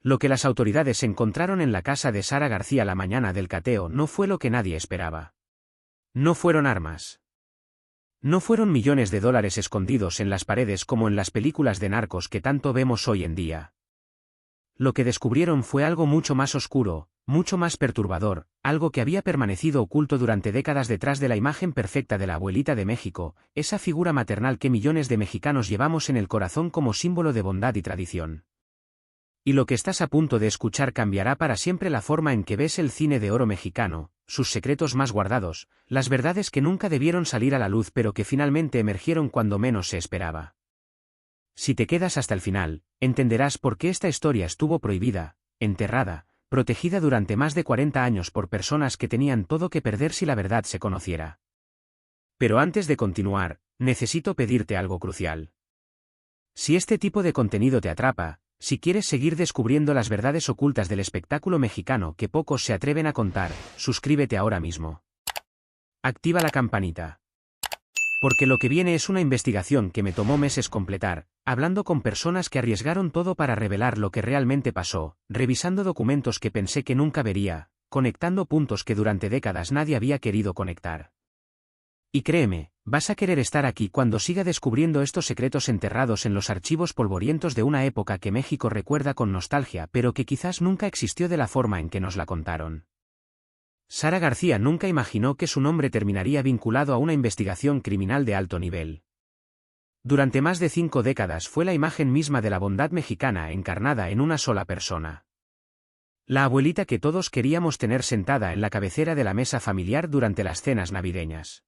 Lo que las autoridades encontraron en la casa de Sara García la mañana del cateo no fue lo que nadie esperaba. No fueron armas. No fueron millones de dólares escondidos en las paredes como en las películas de narcos que tanto vemos hoy en día. Lo que descubrieron fue algo mucho más oscuro, mucho más perturbador, algo que había permanecido oculto durante décadas detrás de la imagen perfecta de la abuelita de México, esa figura maternal que millones de mexicanos llevamos en el corazón como símbolo de bondad y tradición. Y lo que estás a punto de escuchar cambiará para siempre la forma en que ves el cine de oro mexicano, sus secretos más guardados, las verdades que nunca debieron salir a la luz pero que finalmente emergieron cuando menos se esperaba. Si te quedas hasta el final, entenderás por qué esta historia estuvo prohibida, enterrada, protegida durante más de 40 años por personas que tenían todo que perder si la verdad se conociera. Pero antes de continuar, necesito pedirte algo crucial. Si este tipo de contenido te atrapa, si quieres seguir descubriendo las verdades ocultas del espectáculo mexicano que pocos se atreven a contar, suscríbete ahora mismo. Activa la campanita. Porque lo que viene es una investigación que me tomó meses completar, hablando con personas que arriesgaron todo para revelar lo que realmente pasó, revisando documentos que pensé que nunca vería, conectando puntos que durante décadas nadie había querido conectar. Y créeme, vas a querer estar aquí cuando siga descubriendo estos secretos enterrados en los archivos polvorientos de una época que México recuerda con nostalgia pero que quizás nunca existió de la forma en que nos la contaron. Sara García nunca imaginó que su nombre terminaría vinculado a una investigación criminal de alto nivel. Durante más de 5 décadas fue la imagen misma de la bondad mexicana encarnada en una sola persona. La abuelita que todos queríamos tener sentada en la cabecera de la mesa familiar durante las cenas navideñas.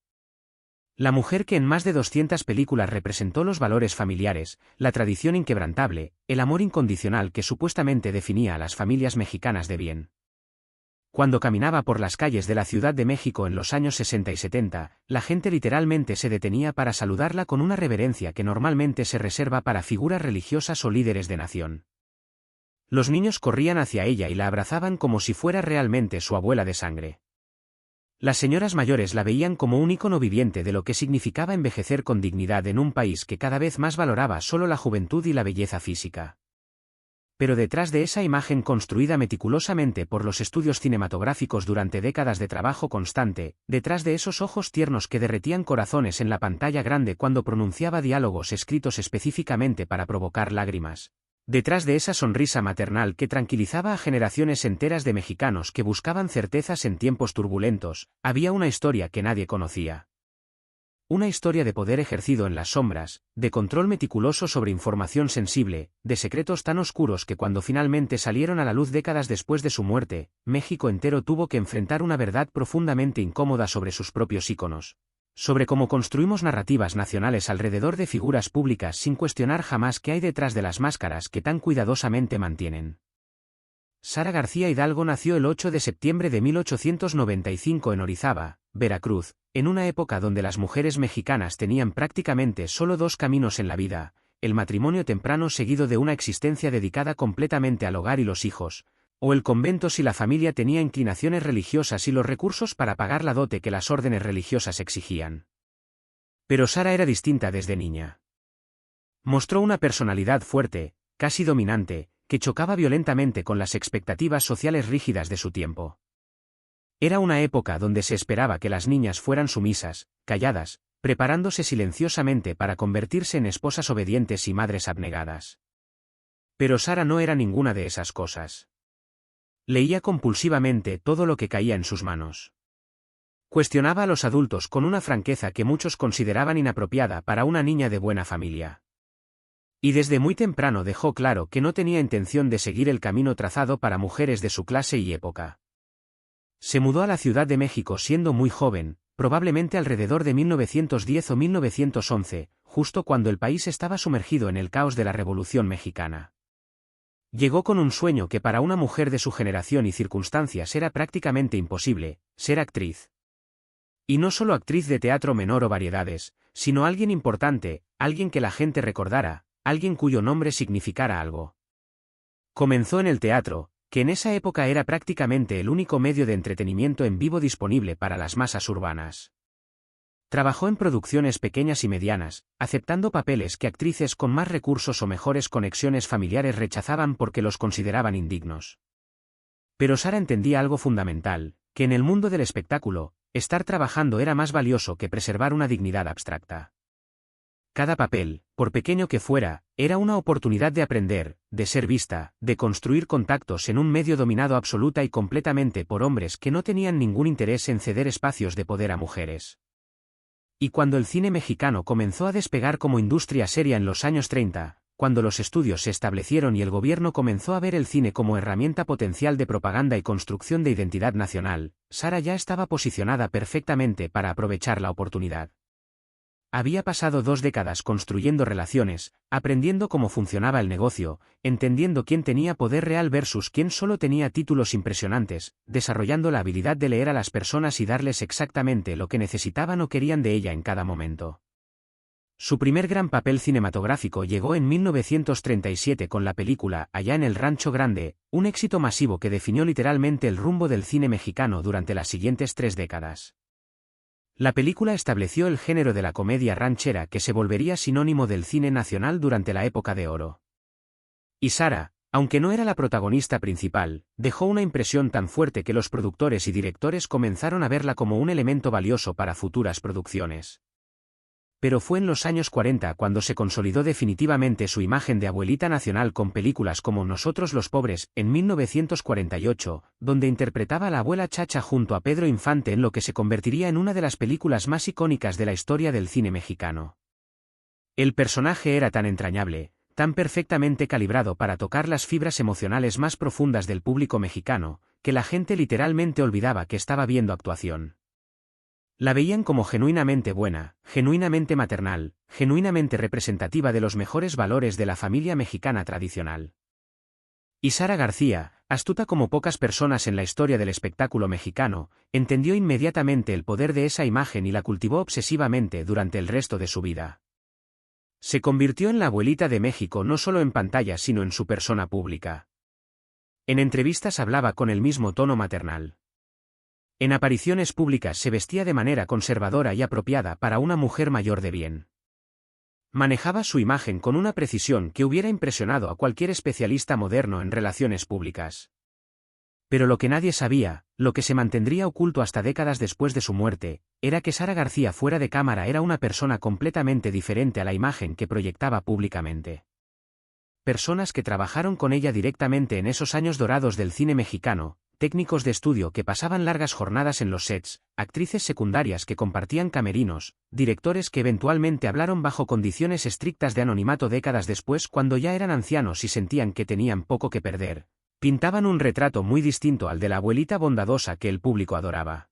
La mujer que en más de 200 películas representó los valores familiares, la tradición inquebrantable, el amor incondicional que supuestamente definía a las familias mexicanas de bien. Cuando caminaba por las calles de la Ciudad de México en los años 60 y 70, la gente literalmente se detenía para saludarla con una reverencia que normalmente se reserva para figuras religiosas o líderes de nación. Los niños corrían hacia ella y la abrazaban como si fuera realmente su abuela de sangre. Las señoras mayores la veían como un ícono viviente de lo que significaba envejecer con dignidad en un país que cada vez más valoraba solo la juventud y la belleza física. Pero detrás de esa imagen construida meticulosamente por los estudios cinematográficos durante décadas de trabajo constante, detrás de esos ojos tiernos que derretían corazones en la pantalla grande cuando pronunciaba diálogos escritos específicamente para provocar lágrimas, detrás de esa sonrisa maternal que tranquilizaba a generaciones enteras de mexicanos que buscaban certezas en tiempos turbulentos, había una historia que nadie conocía. Una historia de poder ejercido en las sombras, de control meticuloso sobre información sensible, de secretos tan oscuros que cuando finalmente salieron a la luz décadas después de su muerte, México entero tuvo que enfrentar una verdad profundamente incómoda sobre sus propios íconos. Sobre cómo construimos narrativas nacionales alrededor de figuras públicas sin cuestionar jamás qué hay detrás de las máscaras que tan cuidadosamente mantienen. Sara García Hidalgo nació el 8 de septiembre de 1895 en Orizaba, Veracruz, en una época donde las mujeres mexicanas tenían prácticamente solo 2 caminos en la vida, el matrimonio temprano seguido de una existencia dedicada completamente al hogar y los hijos, o el convento si la familia tenía inclinaciones religiosas y los recursos para pagar la dote que las órdenes religiosas exigían. Pero Sara era distinta desde niña. Mostró una personalidad fuerte, casi dominante, que chocaba violentamente con las expectativas sociales rígidas de su tiempo. Era una época donde se esperaba que las niñas fueran sumisas, calladas, preparándose silenciosamente para convertirse en esposas obedientes y madres abnegadas. Pero Sara no era ninguna de esas cosas. Leía compulsivamente todo lo que caía en sus manos. Cuestionaba a los adultos con una franqueza que muchos consideraban inapropiada para una niña de buena familia. Y desde muy temprano dejó claro que no tenía intención de seguir el camino trazado para mujeres de su clase y época. Se mudó a la Ciudad de México siendo muy joven, probablemente alrededor de 1910 o 1911, justo cuando el país estaba sumergido en el caos de la Revolución Mexicana. Llegó con un sueño que para una mujer de su generación y circunstancias era prácticamente imposible: ser actriz. Y no solo actriz de teatro menor o variedades, sino alguien importante, alguien que la gente recordara, alguien cuyo nombre significara algo. Comenzó en el teatro, que en esa época era prácticamente el único medio de entretenimiento en vivo disponible para las masas urbanas. Trabajó en producciones pequeñas y medianas, aceptando papeles que actrices con más recursos o mejores conexiones familiares rechazaban porque los consideraban indignos. Pero Sara entendía algo fundamental, que en el mundo del espectáculo, estar trabajando era más valioso que preservar una dignidad abstracta. Cada papel, por pequeño que fuera, era una oportunidad de aprender, de ser vista, de construir contactos en un medio dominado absoluta y completamente por hombres que no tenían ningún interés en ceder espacios de poder a mujeres. Y cuando el cine mexicano comenzó a despegar como industria seria en los años 30, cuando los estudios se establecieron y el gobierno comenzó a ver el cine como herramienta potencial de propaganda y construcción de identidad nacional, Sara ya estaba posicionada perfectamente para aprovechar la oportunidad. Había pasado 2 décadas construyendo relaciones, aprendiendo cómo funcionaba el negocio, entendiendo quién tenía poder real versus quién solo tenía títulos impresionantes, desarrollando la habilidad de leer a las personas y darles exactamente lo que necesitaban o querían de ella en cada momento. Su primer gran papel cinematográfico llegó en 1937 con la película Allá en el Rancho Grande, un éxito masivo que definió literalmente el rumbo del cine mexicano durante las siguientes 3 décadas. La película estableció el género de la comedia ranchera que se volvería sinónimo del cine nacional durante la época de oro. Y Sara, aunque no era la protagonista principal, dejó una impresión tan fuerte que los productores y directores comenzaron a verla como un elemento valioso para futuras producciones. Pero fue en los años 40 cuando se consolidó definitivamente su imagen de abuelita nacional con películas como Nosotros los pobres, en 1948, donde interpretaba a la abuela Chacha junto a Pedro Infante en lo que se convertiría en una de las películas más icónicas de la historia del cine mexicano. El personaje era tan entrañable, tan perfectamente calibrado para tocar las fibras emocionales más profundas del público mexicano, que la gente literalmente olvidaba que estaba viendo actuación. La veían como genuinamente buena, genuinamente maternal, genuinamente representativa de los mejores valores de la familia mexicana tradicional. Y Sara García, astuta como pocas personas en la historia del espectáculo mexicano, entendió inmediatamente el poder de esa imagen y la cultivó obsesivamente durante el resto de su vida. Se convirtió en la abuelita de México no solo en pantalla sino en su persona pública. En entrevistas hablaba con el mismo tono maternal. En apariciones públicas se vestía de manera conservadora y apropiada para una mujer mayor de bien. Manejaba su imagen con una precisión que hubiera impresionado a cualquier especialista moderno en relaciones públicas. Pero lo que nadie sabía, lo que se mantendría oculto hasta décadas después de su muerte, era que Sara García fuera de cámara era una persona completamente diferente a la imagen que proyectaba públicamente. Personas que trabajaron con ella directamente en esos años dorados del cine mexicano, técnicos de estudio que pasaban largas jornadas en los sets, actrices secundarias que compartían camerinos, directores que eventualmente hablaron bajo condiciones estrictas de anonimato décadas después cuando ya eran ancianos y sentían que tenían poco que perder, pintaban un retrato muy distinto al de la abuelita bondadosa que el público adoraba.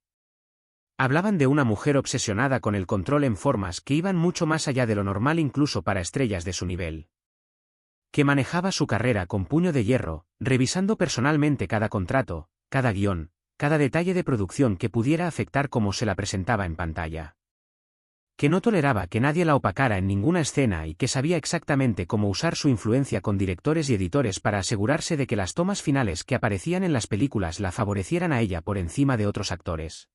Hablaban de una mujer obsesionada con el control en formas que iban mucho más allá de lo normal incluso para estrellas de su nivel. Que manejaba su carrera con puño de hierro, revisando personalmente cada contrato, cada guión, cada detalle de producción que pudiera afectar cómo se la presentaba en pantalla. Que no toleraba que nadie la opacara en ninguna escena y que sabía exactamente cómo usar su influencia con directores y editores para asegurarse de que las tomas finales que aparecían en las películas la favorecieran a ella por encima de otros actores.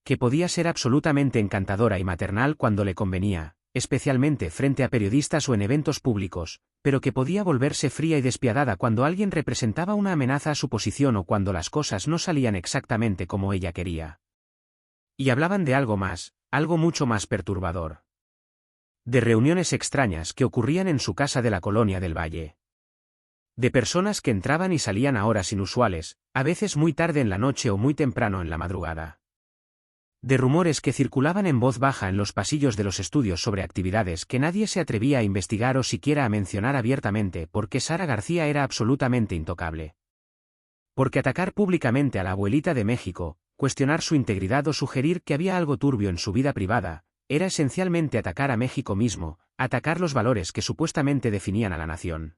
Que podía ser absolutamente encantadora y maternal cuando le convenía, especialmente frente a periodistas o en eventos públicos, pero que podía volverse fría y despiadada cuando alguien representaba una amenaza a su posición o cuando las cosas no salían exactamente como ella quería. Y hablaban de algo más, algo mucho más perturbador. De reuniones extrañas que ocurrían en su casa de la Colonia del Valle. De personas que entraban y salían a horas inusuales, a veces muy tarde en la noche o muy temprano en la madrugada. De rumores que circulaban en voz baja en los pasillos de los estudios sobre actividades que nadie se atrevía a investigar o siquiera a mencionar abiertamente porque Sara García era absolutamente intocable. Porque atacar públicamente a la abuelita de México, cuestionar su integridad o sugerir que había algo turbio en su vida privada, era esencialmente atacar a México mismo, atacar los valores que supuestamente definían a la nación.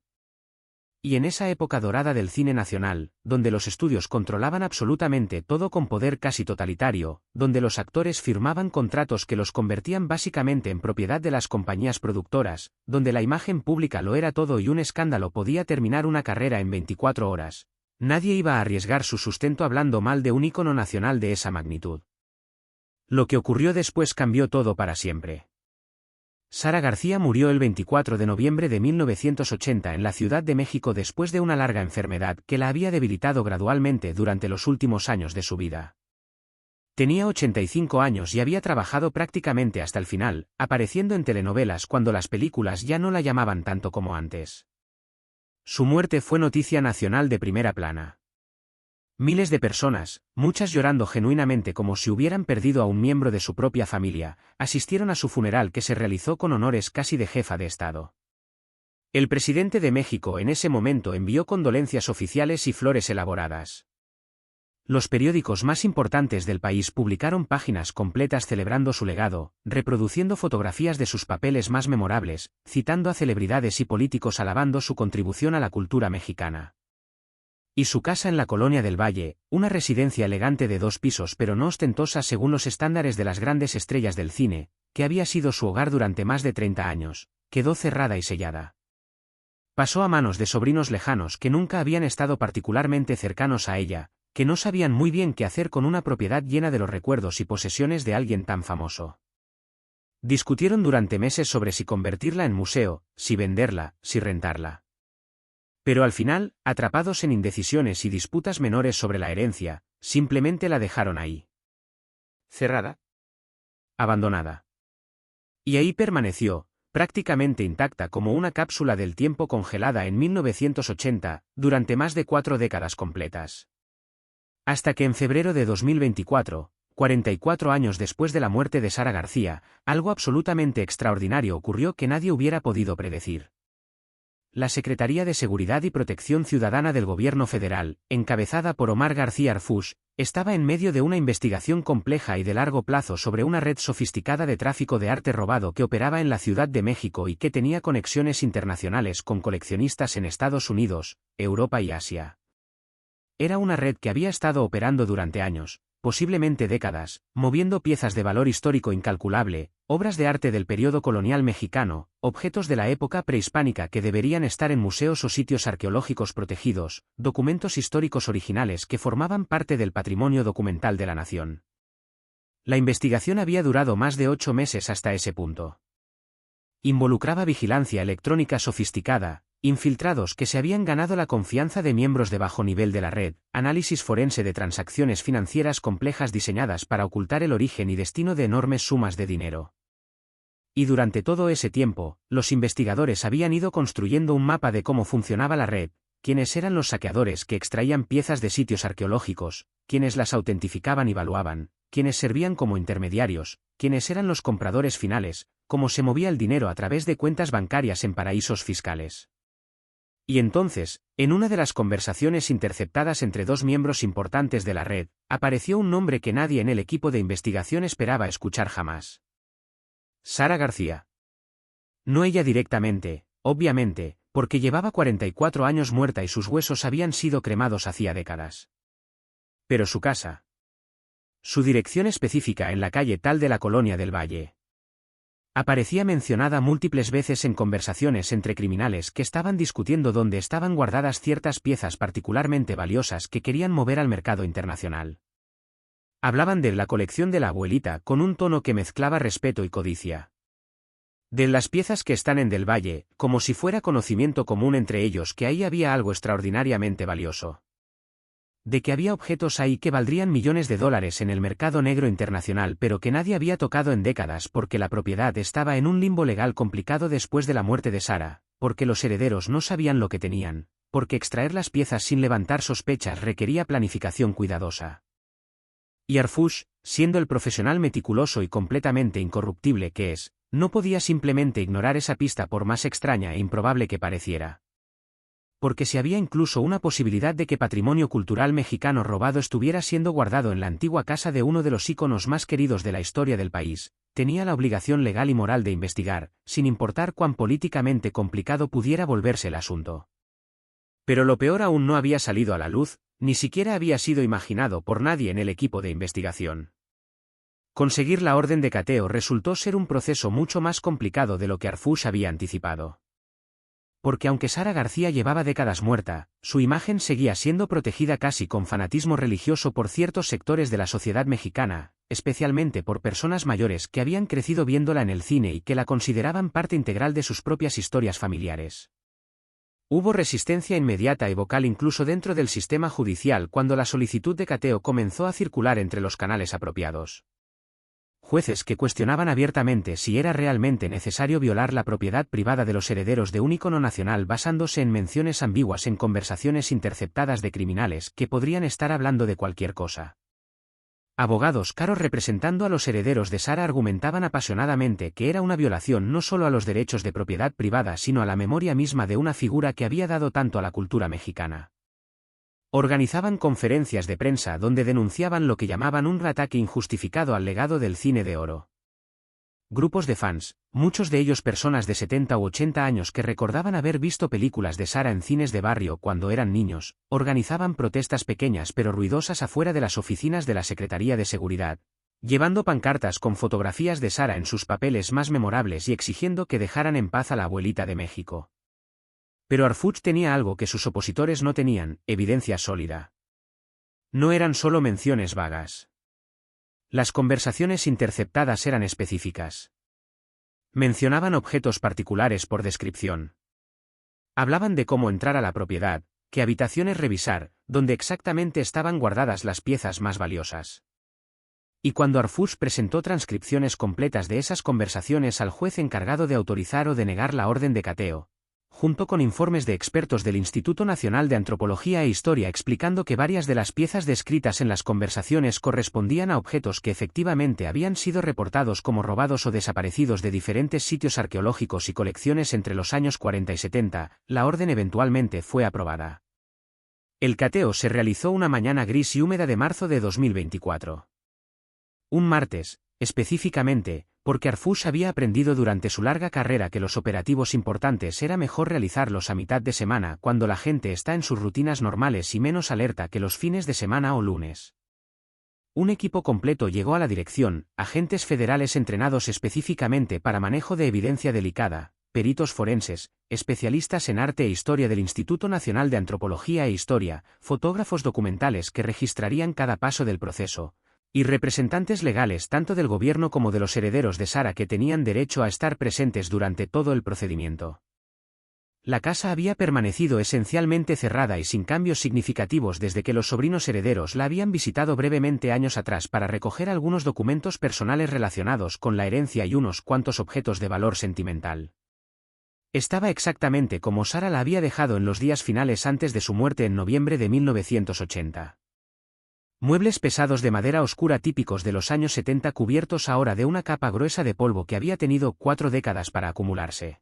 Y en esa época dorada del cine nacional, donde los estudios controlaban absolutamente todo con poder casi totalitario, donde los actores firmaban contratos que los convertían básicamente en propiedad de las compañías productoras, donde la imagen pública lo era todo y un escándalo podía terminar una carrera en 24 horas, nadie iba a arriesgar su sustento hablando mal de un ícono nacional de esa magnitud. Lo que ocurrió después cambió todo para siempre. Sara García murió el 24 de noviembre de 1980 en la Ciudad de México después de una larga enfermedad que la había debilitado gradualmente durante los últimos años de su vida. Tenía 85 años y había trabajado prácticamente hasta el final, apareciendo en telenovelas cuando las películas ya no la llamaban tanto como antes. Su muerte fue noticia nacional de primera plana. Miles de personas, muchas llorando genuinamente como si hubieran perdido a un miembro de su propia familia, asistieron a su funeral que se realizó con honores casi de jefa de Estado. El presidente de México en ese momento envió condolencias oficiales y flores elaboradas. Los periódicos más importantes del país publicaron páginas completas celebrando su legado, reproduciendo fotografías de sus papeles más memorables, citando a celebridades y políticos alabando su contribución a la cultura mexicana. Y su casa en la Colonia del Valle, una residencia elegante de 2 pisos pero no ostentosa según los estándares de las grandes estrellas del cine, que había sido su hogar durante más de 30 años, quedó cerrada y sellada. Pasó a manos de sobrinos lejanos que nunca habían estado particularmente cercanos a ella, que no sabían muy bien qué hacer con una propiedad llena de los recuerdos y posesiones de alguien tan famoso. Discutieron durante meses sobre si convertirla en museo, si venderla, si rentarla. Pero al final, atrapados en indecisiones y disputas menores sobre la herencia, simplemente la dejaron ahí. Cerrada. Abandonada. Y ahí permaneció, prácticamente intacta como una cápsula del tiempo congelada en 1980, durante más de 4 décadas completas. Hasta que en febrero de 2024, 44 años después de la muerte de Sara García, algo absolutamente extraordinario ocurrió que nadie hubiera podido predecir. La Secretaría de Seguridad y Protección Ciudadana del Gobierno Federal, encabezada por Omar García Harfuch, estaba en medio de una investigación compleja y de largo plazo sobre una red sofisticada de tráfico de arte robado que operaba en la Ciudad de México y que tenía conexiones internacionales con coleccionistas en Estados Unidos, Europa y Asia. Era una red que había estado operando durante años, posiblemente décadas, moviendo piezas de valor histórico incalculable, obras de arte del periodo colonial mexicano, objetos de la época prehispánica que deberían estar en museos o sitios arqueológicos protegidos, documentos históricos originales que formaban parte del patrimonio documental de la nación. La investigación había durado más de 8 meses hasta ese punto. Involucraba vigilancia electrónica sofisticada, infiltrados que se habían ganado la confianza de miembros de bajo nivel de la red, análisis forense de transacciones financieras complejas diseñadas para ocultar el origen y destino de enormes sumas de dinero. Y durante todo ese tiempo, los investigadores habían ido construyendo un mapa de cómo funcionaba la red, quiénes eran los saqueadores que extraían piezas de sitios arqueológicos, quiénes las autentificaban y evaluaban, quiénes servían como intermediarios, quiénes eran los compradores finales, cómo se movía el dinero a través de cuentas bancarias en paraísos fiscales. Y entonces, en una de las conversaciones interceptadas entre 2 miembros importantes de la red, apareció un nombre que nadie en el equipo de investigación esperaba escuchar jamás. Sara García. No ella directamente, obviamente, porque llevaba 44 años muerta y sus huesos habían sido cremados hacía décadas. Pero su casa. Su dirección específica en la calle tal de la Colonia del Valle. Aparecía mencionada múltiples veces en conversaciones entre criminales que estaban discutiendo dónde estaban guardadas ciertas piezas particularmente valiosas que querían mover al mercado internacional. Hablaban de la colección de la abuelita con un tono que mezclaba respeto y codicia. De las piezas que están en Del Valle, como si fuera conocimiento común entre ellos que ahí había algo extraordinariamente valioso. De que había objetos ahí que valdrían millones de dólares en el mercado negro internacional pero que nadie había tocado en décadas porque la propiedad estaba en un limbo legal complicado después de la muerte de Sara, porque los herederos no sabían lo que tenían, porque extraer las piezas sin levantar sospechas requería planificación cuidadosa. Y Harfuch, siendo el profesional meticuloso y completamente incorruptible que es, no podía simplemente ignorar esa pista por más extraña e improbable que pareciera. Porque si había incluso una posibilidad de que patrimonio cultural mexicano robado estuviera siendo guardado en la antigua casa de uno de los íconos más queridos de la historia del país, tenía la obligación legal y moral de investigar, sin importar cuán políticamente complicado pudiera volverse el asunto. Pero lo peor aún no había salido a la luz, ni siquiera había sido imaginado por nadie en el equipo de investigación. Conseguir la orden de cateo resultó ser un proceso mucho más complicado de lo que Harfuch había anticipado. Porque aunque Sara García llevaba décadas muerta, su imagen seguía siendo protegida casi con fanatismo religioso por ciertos sectores de la sociedad mexicana, especialmente por personas mayores que habían crecido viéndola en el cine y que la consideraban parte integral de sus propias historias familiares. Hubo resistencia inmediata y vocal incluso dentro del sistema judicial cuando la solicitud de cateo comenzó a circular entre los canales apropiados. Jueces que cuestionaban abiertamente si era realmente necesario violar la propiedad privada de los herederos de un ícono nacional basándose en menciones ambiguas en conversaciones interceptadas de criminales que podrían estar hablando de cualquier cosa. Abogados caros representando a los herederos de Sara argumentaban apasionadamente que era una violación no solo a los derechos de propiedad privada sino a la memoria misma de una figura que había dado tanto a la cultura mexicana. Organizaban conferencias de prensa donde denunciaban lo que llamaban un ataque injustificado al legado del cine de oro. Grupos de fans, muchos de ellos personas de 70 u 80 años que recordaban haber visto películas de Sara en cines de barrio cuando eran niños, organizaban protestas pequeñas pero ruidosas afuera de las oficinas de la Secretaría de Seguridad, llevando pancartas con fotografías de Sara en sus papeles más memorables y exigiendo que dejaran en paz a la abuelita de México. Pero Arfuch tenía algo que sus opositores no tenían: evidencia sólida. No eran solo menciones vagas. Las conversaciones interceptadas eran específicas. Mencionaban objetos particulares por descripción. Hablaban de cómo entrar a la propiedad, qué habitaciones revisar, dónde exactamente estaban guardadas las piezas más valiosas. Y cuando Arfuch presentó transcripciones completas de esas conversaciones al juez encargado de autorizar o denegar la orden de cateo, junto con informes de expertos del Instituto Nacional de Antropología e Historia explicando que varias de las piezas descritas en las conversaciones correspondían a objetos que efectivamente habían sido reportados como robados o desaparecidos de diferentes sitios arqueológicos y colecciones entre los años 40 y 70, la orden eventualmente fue aprobada. El cateo se realizó una mañana gris y húmeda de marzo de 2024. Un martes, específicamente, porque Arfuch había aprendido durante su larga carrera que los operativos importantes era mejor realizarlos a mitad de semana cuando la gente está en sus rutinas normales y menos alerta que los fines de semana o lunes. Un equipo completo llegó a la dirección, agentes federales entrenados específicamente para manejo de evidencia delicada, peritos forenses, especialistas en arte e historia del Instituto Nacional de Antropología e Historia, fotógrafos documentales que registrarían cada paso del proceso, y representantes legales tanto del gobierno como de los herederos de Sara que tenían derecho a estar presentes durante todo el procedimiento. La casa había permanecido esencialmente cerrada y sin cambios significativos desde que los sobrinos herederos la habían visitado brevemente años atrás para recoger algunos documentos personales relacionados con la herencia y unos cuantos objetos de valor sentimental. Estaba exactamente como Sara la había dejado en los días finales antes de su muerte en noviembre de 1980. Muebles pesados de madera oscura típicos de los años 70 cubiertos ahora de una capa gruesa de polvo que había tenido 4 décadas para acumularse.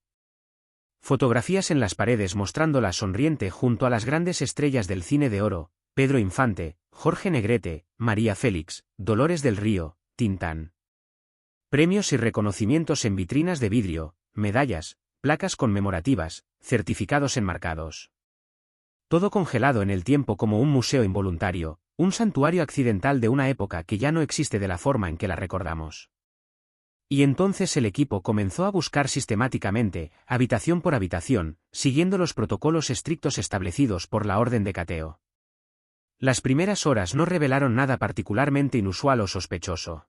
Fotografías en las paredes mostrándola sonriente junto a las grandes estrellas del cine de oro: Pedro Infante, Jorge Negrete, María Félix, Dolores del Río, Tintán. Premios y reconocimientos en vitrinas de vidrio, medallas, placas conmemorativas, certificados enmarcados. Todo congelado en el tiempo como un museo involuntario, un santuario accidental de una época que ya no existe de la forma en que la recordamos. Y entonces el equipo comenzó a buscar sistemáticamente, habitación por habitación, siguiendo los protocolos estrictos establecidos por la orden de cateo. Las primeras horas no revelaron nada particularmente inusual o sospechoso.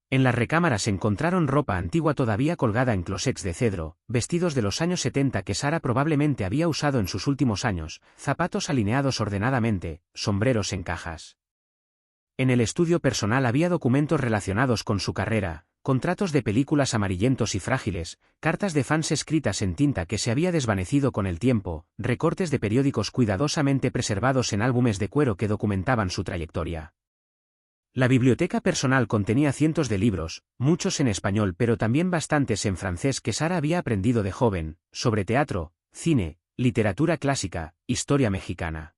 En las recámaras encontraron ropa antigua todavía colgada en closets de cedro, vestidos de los años 70 que Sara probablemente había usado en sus últimos años, zapatos alineados ordenadamente, sombreros en cajas. En el estudio personal había documentos relacionados con su carrera, contratos de películas amarillentos y frágiles, cartas de fans escritas en tinta que se había desvanecido con el tiempo, recortes de periódicos cuidadosamente preservados en álbumes de cuero que documentaban su trayectoria. La biblioteca personal contenía cientos de libros, muchos en español pero también bastantes en francés que Sara había aprendido de joven, sobre teatro, cine, literatura clásica, historia mexicana.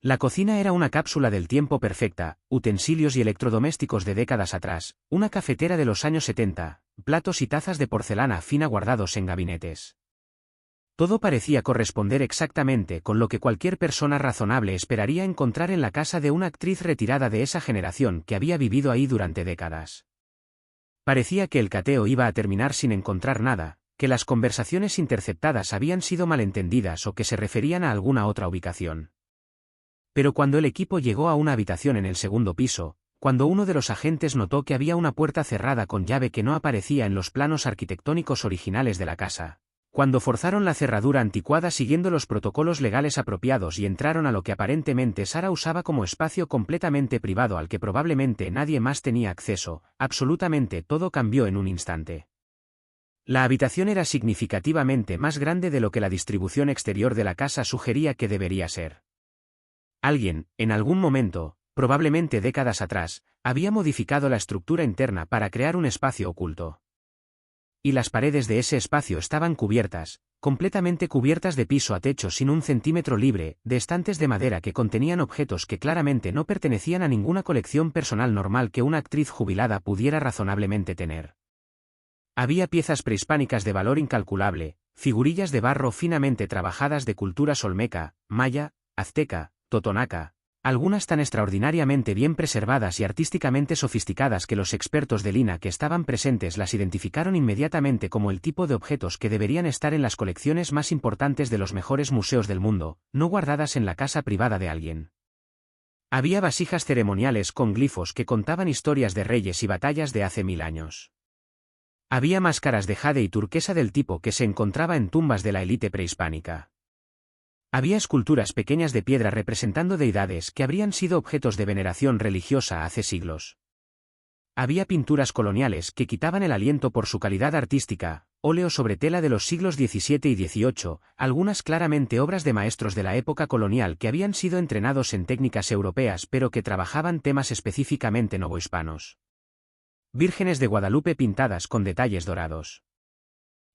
La cocina era una cápsula del tiempo perfecta, utensilios y electrodomésticos de décadas atrás, una cafetera de los años 70, platos y tazas de porcelana fina guardados en gabinetes. Todo parecía corresponder exactamente con lo que cualquier persona razonable esperaría encontrar en la casa de una actriz retirada de esa generación que había vivido ahí durante décadas. Parecía que el cateo iba a terminar sin encontrar nada, que las conversaciones interceptadas habían sido malentendidas o que se referían a alguna otra ubicación. Pero cuando el equipo llegó a una habitación en el segundo piso, cuando uno de los agentes notó que había una puerta cerrada con llave que no aparecía en los planos arquitectónicos originales de la casa. Cuando forzaron la cerradura anticuada siguiendo los protocolos legales apropiados y entraron a lo que aparentemente Sarah usaba como espacio completamente privado al que probablemente nadie más tenía acceso, absolutamente todo cambió en un instante. La habitación era significativamente más grande de lo que la distribución exterior de la casa sugería que debería ser. Alguien, en algún momento, probablemente décadas atrás, había modificado la estructura interna para crear un espacio oculto. Y las paredes de ese espacio estaban cubiertas, completamente cubiertas de piso a techo sin un centímetro libre, de estantes de madera que contenían objetos que claramente no pertenecían a ninguna colección personal normal que una actriz jubilada pudiera razonablemente tener. Había piezas prehispánicas de valor incalculable, figurillas de barro finamente trabajadas de culturas olmeca, maya, azteca, totonaca, algunas tan extraordinariamente bien preservadas y artísticamente sofisticadas que los expertos de Lina que estaban presentes las identificaron inmediatamente como el tipo de objetos que deberían estar en las colecciones más importantes de los mejores museos del mundo, no guardadas en la casa privada de alguien. Había vasijas ceremoniales con glifos que contaban historias de reyes y batallas de hace 1000 años. Había máscaras de jade y turquesa del tipo que se encontraba en tumbas de la élite prehispánica. Había esculturas pequeñas de piedra representando deidades que habrían sido objetos de veneración religiosa hace siglos. Había pinturas coloniales que quitaban el aliento por su calidad artística, óleo sobre tela de los siglos XVII y XVIII, algunas claramente obras de maestros de la época colonial que habían sido entrenados en técnicas europeas pero que trabajaban temas específicamente novohispanos. Vírgenes de Guadalupe pintadas con detalles dorados.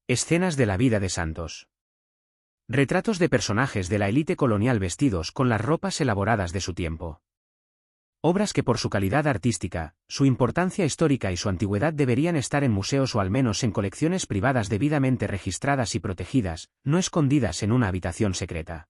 Escenas de la vida de santos. Retratos de personajes de la élite colonial vestidos con las ropas elaboradas de su tiempo. Obras que por su calidad artística, su importancia histórica y su antigüedad deberían estar en museos o al menos en colecciones privadas debidamente registradas y protegidas, no escondidas en una habitación secreta.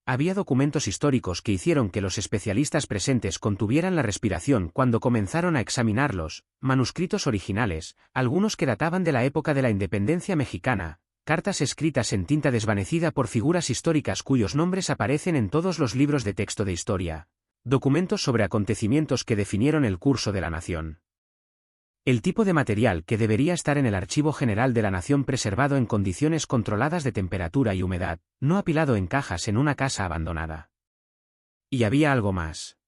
Había documentos históricos que hicieron que los especialistas presentes contuvieran la respiración cuando comenzaron a examinarlos, manuscritos originales, algunos que databan de la época de la independencia mexicana, cartas escritas en tinta desvanecida por figuras históricas cuyos nombres aparecen en todos los libros de texto de historia, documentos sobre acontecimientos que definieron el curso de la nación. El tipo de material que debería estar en el Archivo General de la Nación preservado en condiciones controladas de temperatura y humedad, no apilado en cajas en una casa abandonada. Y había algo más.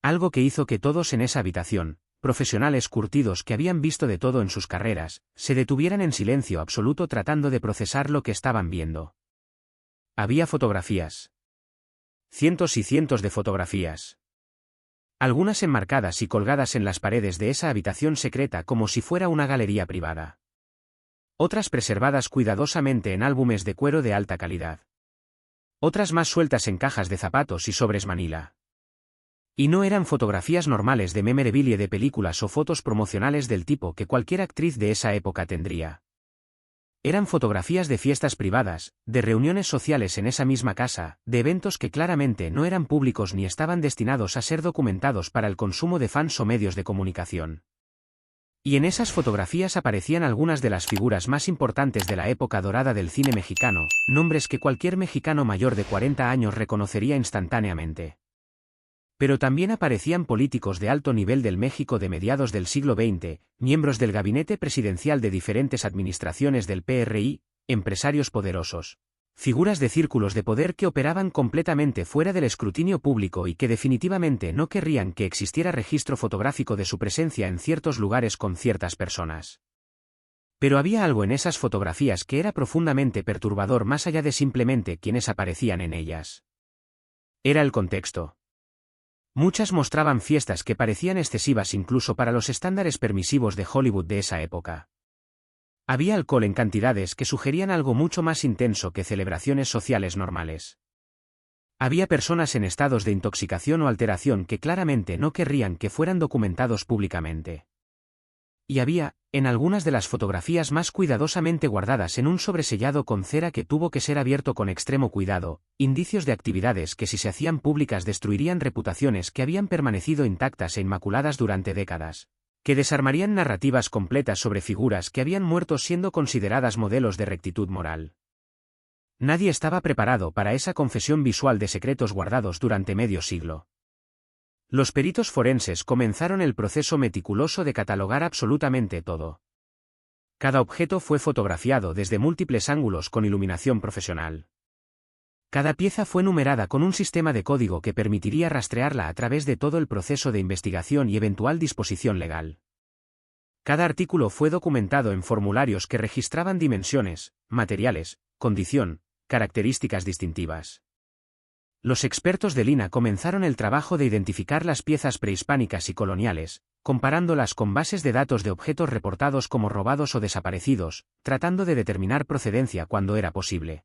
Algo que hizo que todos en esa habitación, profesionales curtidos que habían visto de todo en sus carreras, se detuvieran en silencio absoluto tratando de procesar lo que estaban viendo. Había fotografías. Cientos y cientos de fotografías. Algunas enmarcadas y colgadas en las paredes de esa habitación secreta como si fuera una galería privada. Otras preservadas cuidadosamente en álbumes de cuero de alta calidad. Otras más sueltas en cajas de zapatos y sobres manila. Y no eran fotografías normales de memorabilia de películas o fotos promocionales del tipo que cualquier actriz de esa época tendría. Eran fotografías de fiestas privadas, de reuniones sociales en esa misma casa, de eventos que claramente no eran públicos ni estaban destinados a ser documentados para el consumo de fans o medios de comunicación. Y en esas fotografías aparecían algunas de las figuras más importantes de la época dorada del cine mexicano, nombres que cualquier mexicano mayor de 40 años reconocería instantáneamente. Pero también aparecían políticos de alto nivel del México de mediados del siglo XX, miembros del gabinete presidencial de diferentes administraciones del PRI, empresarios poderosos, figuras de círculos de poder que operaban completamente fuera del escrutinio público y que definitivamente no querrían que existiera registro fotográfico de su presencia en ciertos lugares con ciertas personas. Pero había algo en esas fotografías que era profundamente perturbador más allá de simplemente quienes aparecían en ellas. Era el contexto. Muchas mostraban fiestas que parecían excesivas incluso para los estándares permisivos de Hollywood de esa época. Había alcohol en cantidades que sugerían algo mucho más intenso que celebraciones sociales normales. Había personas en estados de intoxicación o alteración que claramente no querrían que fueran documentados públicamente. Y había, en algunas de las fotografías más cuidadosamente guardadas en un sobresellado con cera que tuvo que ser abierto con extremo cuidado, indicios de actividades que si se hacían públicas destruirían reputaciones que habían permanecido intactas e inmaculadas durante décadas, que desarmarían narrativas completas sobre figuras que habían muerto siendo consideradas modelos de rectitud moral. Nadie estaba preparado para esa confesión visual de secretos guardados durante medio siglo. Los peritos forenses comenzaron el proceso meticuloso de catalogar absolutamente todo. Cada objeto fue fotografiado desde múltiples ángulos con iluminación profesional. Cada pieza fue numerada con un sistema de código que permitiría rastrearla a través de todo el proceso de investigación y eventual disposición legal. Cada artículo fue documentado en formularios que registraban dimensiones, materiales, condición, características distintivas. Los expertos de Lina comenzaron el trabajo de identificar las piezas prehispánicas y coloniales, comparándolas con bases de datos de objetos reportados como robados o desaparecidos, tratando de determinar procedencia cuando era posible.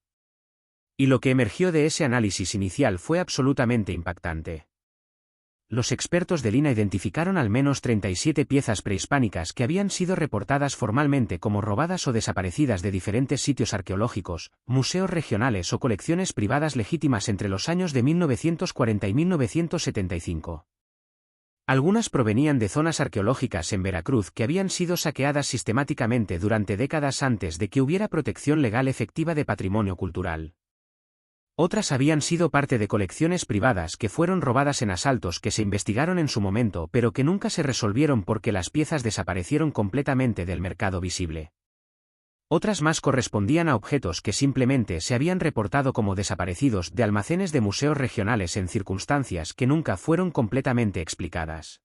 Y lo que emergió de ese análisis inicial fue absolutamente impactante. Los expertos de Lina identificaron al menos 37 piezas prehispánicas que habían sido reportadas formalmente como robadas o desaparecidas de diferentes sitios arqueológicos, museos regionales o colecciones privadas legítimas entre los años de 1940 y 1975. Algunas provenían de zonas arqueológicas en Veracruz que habían sido saqueadas sistemáticamente durante décadas antes de que hubiera protección legal efectiva de patrimonio cultural. Otras habían sido parte de colecciones privadas que fueron robadas en asaltos que se investigaron en su momento pero que nunca se resolvieron porque las piezas desaparecieron completamente del mercado visible. Otras más correspondían a objetos que simplemente se habían reportado como desaparecidos de almacenes de museos regionales en circunstancias que nunca fueron completamente explicadas.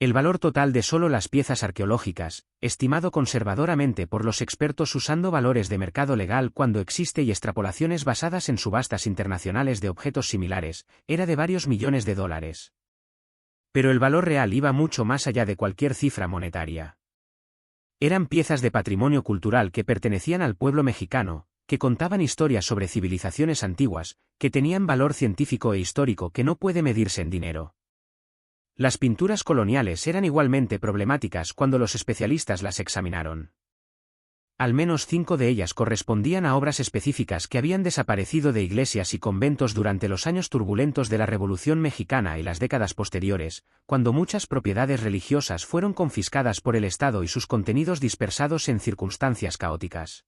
El valor total de solo las piezas arqueológicas, estimado conservadoramente por los expertos usando valores de mercado legal cuando existe y extrapolaciones basadas en subastas internacionales de objetos similares, era de varios millones de dólares. Pero el valor real iba mucho más allá de cualquier cifra monetaria. Eran piezas de patrimonio cultural que pertenecían al pueblo mexicano, que contaban historias sobre civilizaciones antiguas, que tenían valor científico e histórico que no puede medirse en dinero. Las pinturas coloniales eran igualmente problemáticas cuando los especialistas las examinaron. Al menos 5 de ellas correspondían a obras específicas que habían desaparecido de iglesias y conventos durante los años turbulentos de la Revolución Mexicana y las décadas posteriores, cuando muchas propiedades religiosas fueron confiscadas por el Estado y sus contenidos dispersados en circunstancias caóticas.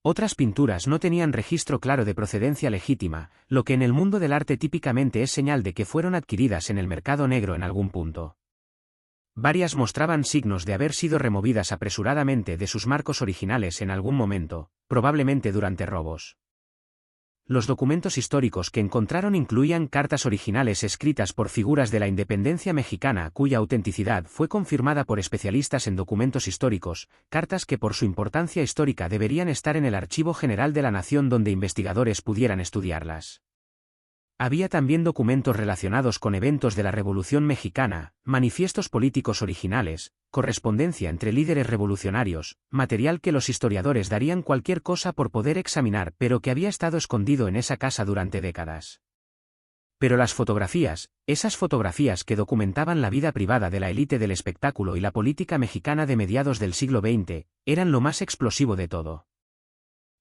Otras pinturas no tenían registro claro de procedencia legítima, lo que en el mundo del arte típicamente es señal de que fueron adquiridas en el mercado negro en algún punto. Varias mostraban signos de haber sido removidas apresuradamente de sus marcos originales en algún momento, probablemente durante robos. Los documentos históricos que encontraron incluían cartas originales escritas por figuras de la independencia mexicana cuya autenticidad fue confirmada por especialistas en documentos históricos, cartas que por su importancia histórica deberían estar en el Archivo General de la Nación donde investigadores pudieran estudiarlas. Había también documentos relacionados con eventos de la Revolución Mexicana, manifiestos políticos originales, correspondencia entre líderes revolucionarios, material que los historiadores darían cualquier cosa por poder examinar pero que había estado escondido en esa casa durante décadas. Pero las fotografías, esas fotografías que documentaban la vida privada de la élite del espectáculo y la política mexicana de mediados del siglo XX, eran lo más explosivo de todo.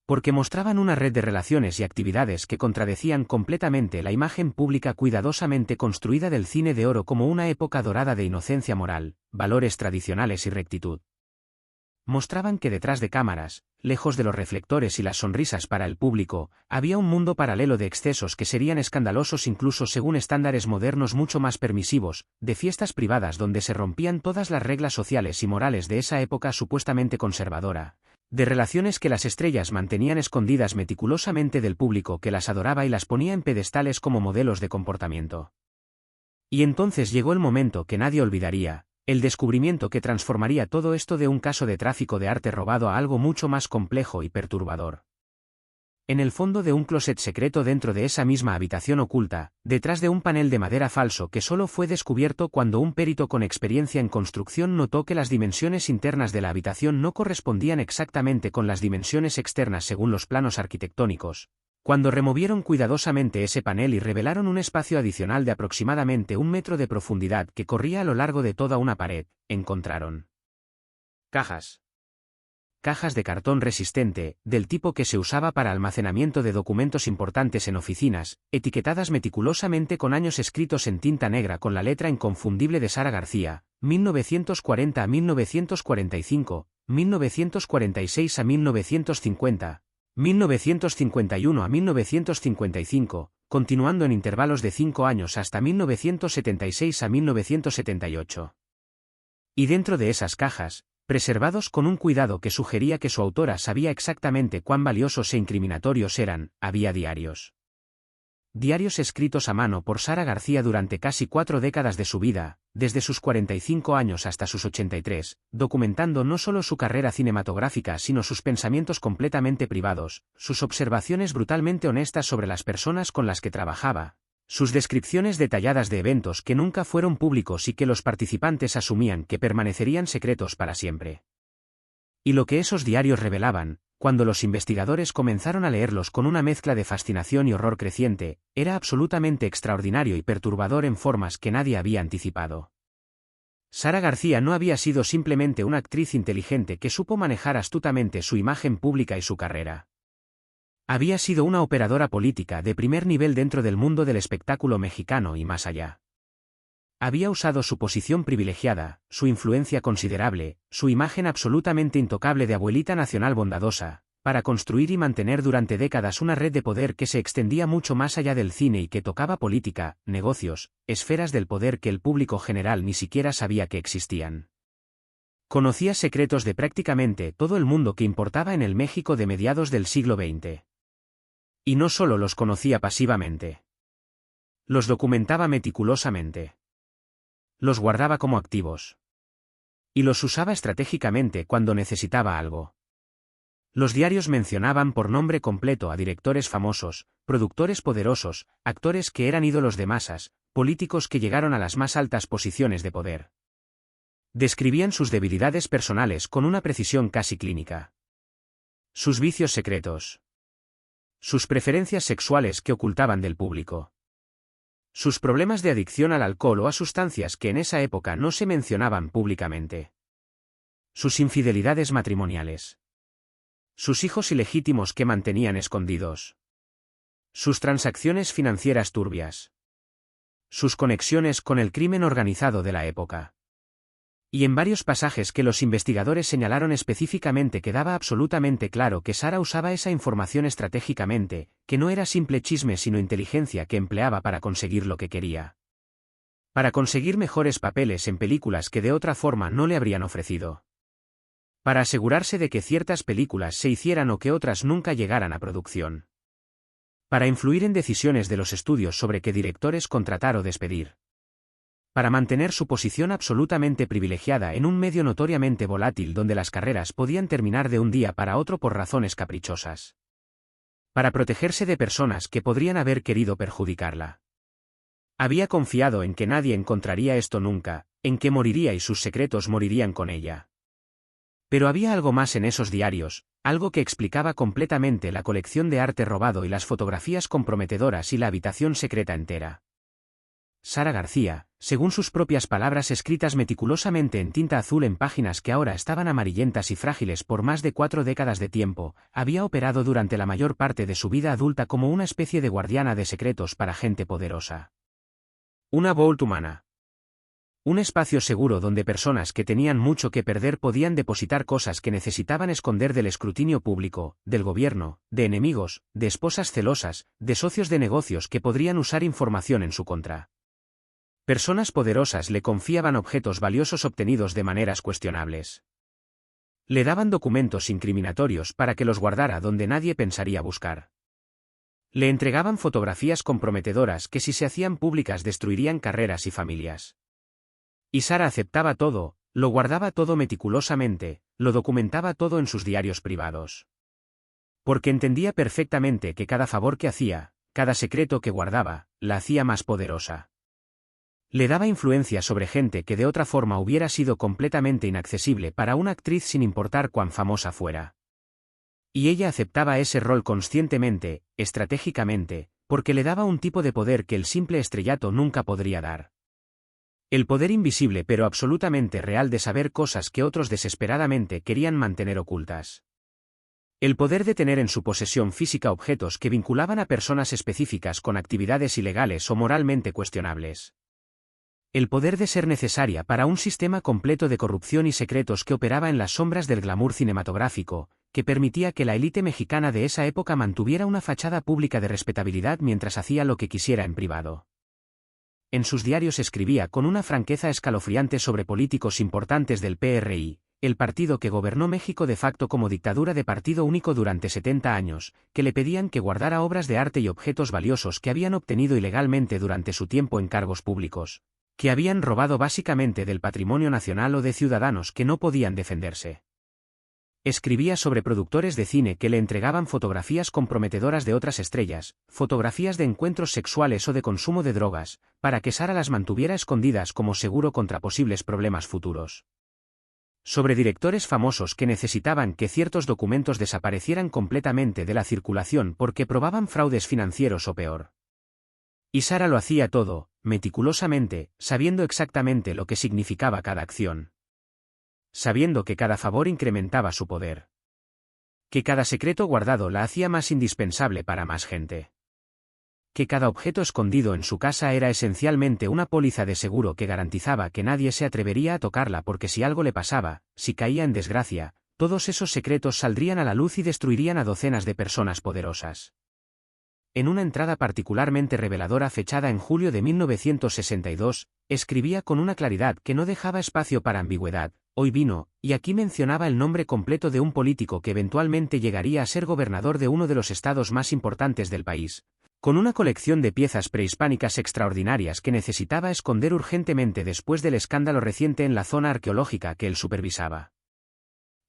Porque mostraban una red de relaciones y actividades que contradecían completamente la imagen pública cuidadosamente construida del cine de oro como una época dorada de inocencia moral, valores tradicionales y rectitud. Mostraban que detrás de cámaras, lejos de los reflectores y las sonrisas para el público, había un mundo paralelo de excesos que serían escandalosos incluso según estándares modernos mucho más permisivos, de fiestas privadas donde se rompían todas las reglas sociales y morales de esa época supuestamente conservadora, de relaciones que las estrellas mantenían escondidas meticulosamente del público que las adoraba y las ponía en pedestales como modelos de comportamiento. Y entonces llegó el momento que nadie olvidaría, el descubrimiento que transformaría todo esto de un caso de tráfico de arte robado a algo mucho más complejo y perturbador. En el fondo de un closet secreto dentro de esa misma habitación oculta, detrás de un panel de madera falso que solo fue descubierto cuando un perito con experiencia en construcción notó que las dimensiones internas de la habitación no correspondían exactamente con las dimensiones externas según los planos arquitectónicos. Cuando removieron cuidadosamente ese panel y revelaron un espacio adicional de aproximadamente 1 metro de profundidad que corría a lo largo de toda una pared, encontraron cajas. Cajas de cartón resistente, del tipo que se usaba para almacenamiento de documentos importantes en oficinas, etiquetadas meticulosamente con años escritos en tinta negra con la letra inconfundible de Sara García, 1940 a 1945, 1946 a 1950, 1951 a 1955, continuando en intervalos de 5 años hasta 1976 a 1978. Y dentro de esas cajas, preservados con un cuidado que sugería que su autora sabía exactamente cuán valiosos e incriminatorios eran, había diarios. Diarios escritos a mano por Sara García durante casi 4 décadas de su vida, desde sus 45 años hasta sus 83, documentando no solo su carrera cinematográfica sino sus pensamientos completamente privados, sus observaciones brutalmente honestas sobre las personas con las que trabajaba, sus descripciones detalladas de eventos que nunca fueron públicos y que los participantes asumían que permanecerían secretos para siempre. Y lo que esos diarios revelaban, cuando los investigadores comenzaron a leerlos con una mezcla de fascinación y horror creciente, era absolutamente extraordinario y perturbador en formas que nadie había anticipado. Sara García no había sido simplemente una actriz inteligente que supo manejar astutamente su imagen pública y su carrera. Había sido una operadora política de primer nivel dentro del mundo del espectáculo mexicano y más allá. Había usado su posición privilegiada, su influencia considerable, su imagen absolutamente intocable de abuelita nacional bondadosa, para construir y mantener durante décadas una red de poder que se extendía mucho más allá del cine y que tocaba política, negocios, esferas del poder que el público general ni siquiera sabía que existían. Conocía secretos de prácticamente todo el mundo que importaba en el México de mediados del siglo XX. Y no solo los conocía pasivamente. Los documentaba meticulosamente. Los guardaba como activos. Y los usaba estratégicamente cuando necesitaba algo. Los diarios mencionaban por nombre completo a directores famosos, productores poderosos, actores que eran ídolos de masas, políticos que llegaron a las más altas posiciones de poder. Describían sus debilidades personales con una precisión casi clínica. Sus vicios secretos. Sus preferencias sexuales que ocultaban del público. Sus problemas de adicción al alcohol o a sustancias que en esa época no se mencionaban públicamente. Sus infidelidades matrimoniales. Sus hijos ilegítimos que mantenían escondidos. Sus transacciones financieras turbias. Sus conexiones con el crimen organizado de la época. Y en varios pasajes que los investigadores señalaron específicamente quedaba absolutamente claro que Sara usaba esa información estratégicamente, que no era simple chisme sino inteligencia que empleaba para conseguir lo que quería. Para conseguir mejores papeles en películas que de otra forma no le habrían ofrecido. Para asegurarse de que ciertas películas se hicieran o que otras nunca llegaran a producción. Para influir en decisiones de los estudios sobre qué directores contratar o despedir. Para mantener su posición absolutamente privilegiada en un medio notoriamente volátil donde las carreras podían terminar de un día para otro por razones caprichosas. Para protegerse de personas que podrían haber querido perjudicarla. Había confiado en que nadie encontraría esto nunca, en que moriría y sus secretos morirían con ella. Pero había algo más en esos diarios, algo que explicaba completamente la colección de arte robado y las fotografías comprometedoras y la habitación secreta entera. Sara García, según sus propias palabras escritas meticulosamente en tinta azul en páginas que ahora estaban amarillentas y frágiles por más de 4 décadas de tiempo, había operado durante la mayor parte de su vida adulta como una especie de guardiana de secretos para gente poderosa. Una vault humana. Un espacio seguro donde personas que tenían mucho que perder podían depositar cosas que necesitaban esconder del escrutinio público, del gobierno, de enemigos, de esposas celosas, de socios de negocios que podrían usar información en su contra. Personas poderosas le confiaban objetos valiosos obtenidos de maneras cuestionables. Le daban documentos incriminatorios para que los guardara donde nadie pensaría buscar. Le entregaban fotografías comprometedoras que si se hacían públicas destruirían carreras y familias. Y Sara aceptaba todo, lo guardaba todo meticulosamente, lo documentaba todo en sus diarios privados. Porque entendía perfectamente que cada favor que hacía, cada secreto que guardaba, la hacía más poderosa. Le daba influencia sobre gente que de otra forma hubiera sido completamente inaccesible para una actriz sin importar cuán famosa fuera. Y ella aceptaba ese rol conscientemente, estratégicamente, porque le daba un tipo de poder que el simple estrellato nunca podría dar. El poder invisible pero absolutamente real de saber cosas que otros desesperadamente querían mantener ocultas. El poder de tener en su posesión física objetos que vinculaban a personas específicas con actividades ilegales o moralmente cuestionables. El poder de ser necesaria para un sistema completo de corrupción y secretos que operaba en las sombras del glamour cinematográfico, que permitía que la élite mexicana de esa época mantuviera una fachada pública de respetabilidad mientras hacía lo que quisiera en privado. En sus diarios escribía con una franqueza escalofriante sobre políticos importantes del PRI, el partido que gobernó México de facto como dictadura de partido único durante 70 años, que le pedían que guardara obras de arte y objetos valiosos que habían obtenido ilegalmente durante su tiempo en cargos públicos, que habían robado básicamente del patrimonio nacional o de ciudadanos que no podían defenderse. Escribía sobre productores de cine que le entregaban fotografías comprometedoras de otras estrellas, fotografías de encuentros sexuales o de consumo de drogas, para que Sara las mantuviera escondidas como seguro contra posibles problemas futuros. Sobre directores famosos que necesitaban que ciertos documentos desaparecieran completamente de la circulación porque probaban fraudes financieros o peor. Y Sara lo hacía todo, meticulosamente, sabiendo exactamente lo que significaba cada acción. Sabiendo que cada favor incrementaba su poder. Que cada secreto guardado la hacía más indispensable para más gente. Que cada objeto escondido en su casa era esencialmente una póliza de seguro que garantizaba que nadie se atrevería a tocarla porque si algo le pasaba, si caía en desgracia, todos esos secretos saldrían a la luz y destruirían a docenas de personas poderosas. En una entrada particularmente reveladora fechada en julio de 1962, escribía con una claridad que no dejaba espacio para ambigüedad: hoy vino, y aquí mencionaba el nombre completo de un político que eventualmente llegaría a ser gobernador de uno de los estados más importantes del país, con una colección de piezas prehispánicas extraordinarias que necesitaba esconder urgentemente después del escándalo reciente en la zona arqueológica que él supervisaba.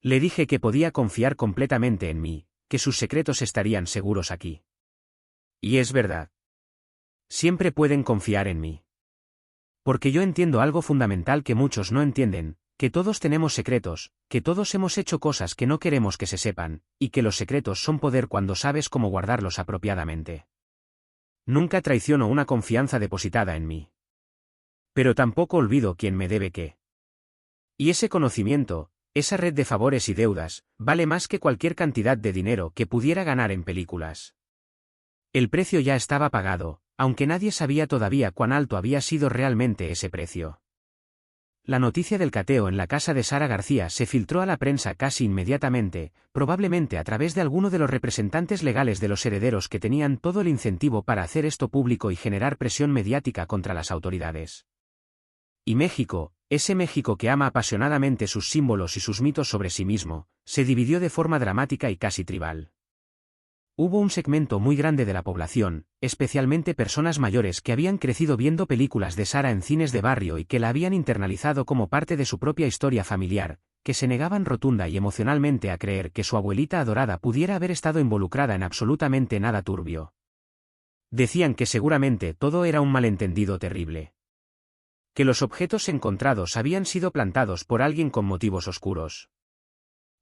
Le dije que podía confiar completamente en mí, que sus secretos estarían seguros aquí. Y es verdad. Siempre pueden confiar en mí. Porque yo entiendo algo fundamental que muchos no entienden, que todos tenemos secretos, que todos hemos hecho cosas que no queremos que se sepan, y que los secretos son poder cuando sabes cómo guardarlos apropiadamente. Nunca traiciono una confianza depositada en mí. Pero tampoco olvido quién me debe qué. Y ese conocimiento, esa red de favores y deudas, vale más que cualquier cantidad de dinero que pudiera ganar en películas. El precio ya estaba pagado, aunque nadie sabía todavía cuán alto había sido realmente ese precio. La noticia del cateo en la casa de Sara García se filtró a la prensa casi inmediatamente, probablemente a través de alguno de los representantes legales de los herederos que tenían todo el incentivo para hacer esto público y generar presión mediática contra las autoridades. Y México, ese México que ama apasionadamente sus símbolos y sus mitos sobre sí mismo, se dividió de forma dramática y casi tribal. Hubo un segmento muy grande de la población, especialmente personas mayores que habían crecido viendo películas de Sara en cines de barrio y que la habían internalizado como parte de su propia historia familiar, que se negaban rotunda y emocionalmente a creer que su abuelita adorada pudiera haber estado involucrada en absolutamente nada turbio. Decían que seguramente todo era un malentendido terrible. Que los objetos encontrados habían sido plantados por alguien con motivos oscuros.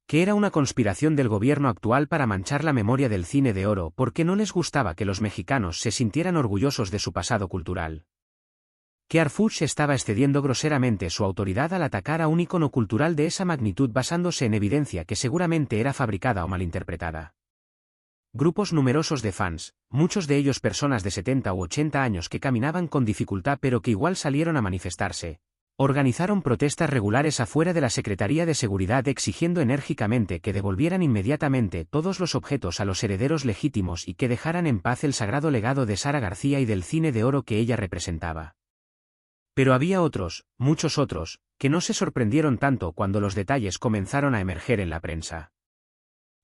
Que era una conspiración del gobierno actual para manchar la memoria del cine de oro porque no les gustaba que los mexicanos se sintieran orgullosos de su pasado cultural. Que Arfuch estaba excediendo groseramente su autoridad al atacar a un ícono cultural de esa magnitud basándose en evidencia que seguramente era fabricada o malinterpretada. Grupos numerosos de fans, muchos de ellos personas de 70 u 80 años que caminaban con dificultad pero que igual salieron a manifestarse, organizaron protestas regulares afuera de la Secretaría de Seguridad exigiendo enérgicamente que devolvieran inmediatamente todos los objetos a los herederos legítimos y que dejaran en paz el sagrado legado de Sara García y del cine de oro que ella representaba. Pero había otros, muchos otros, que no se sorprendieron tanto cuando los detalles comenzaron a emerger en la prensa.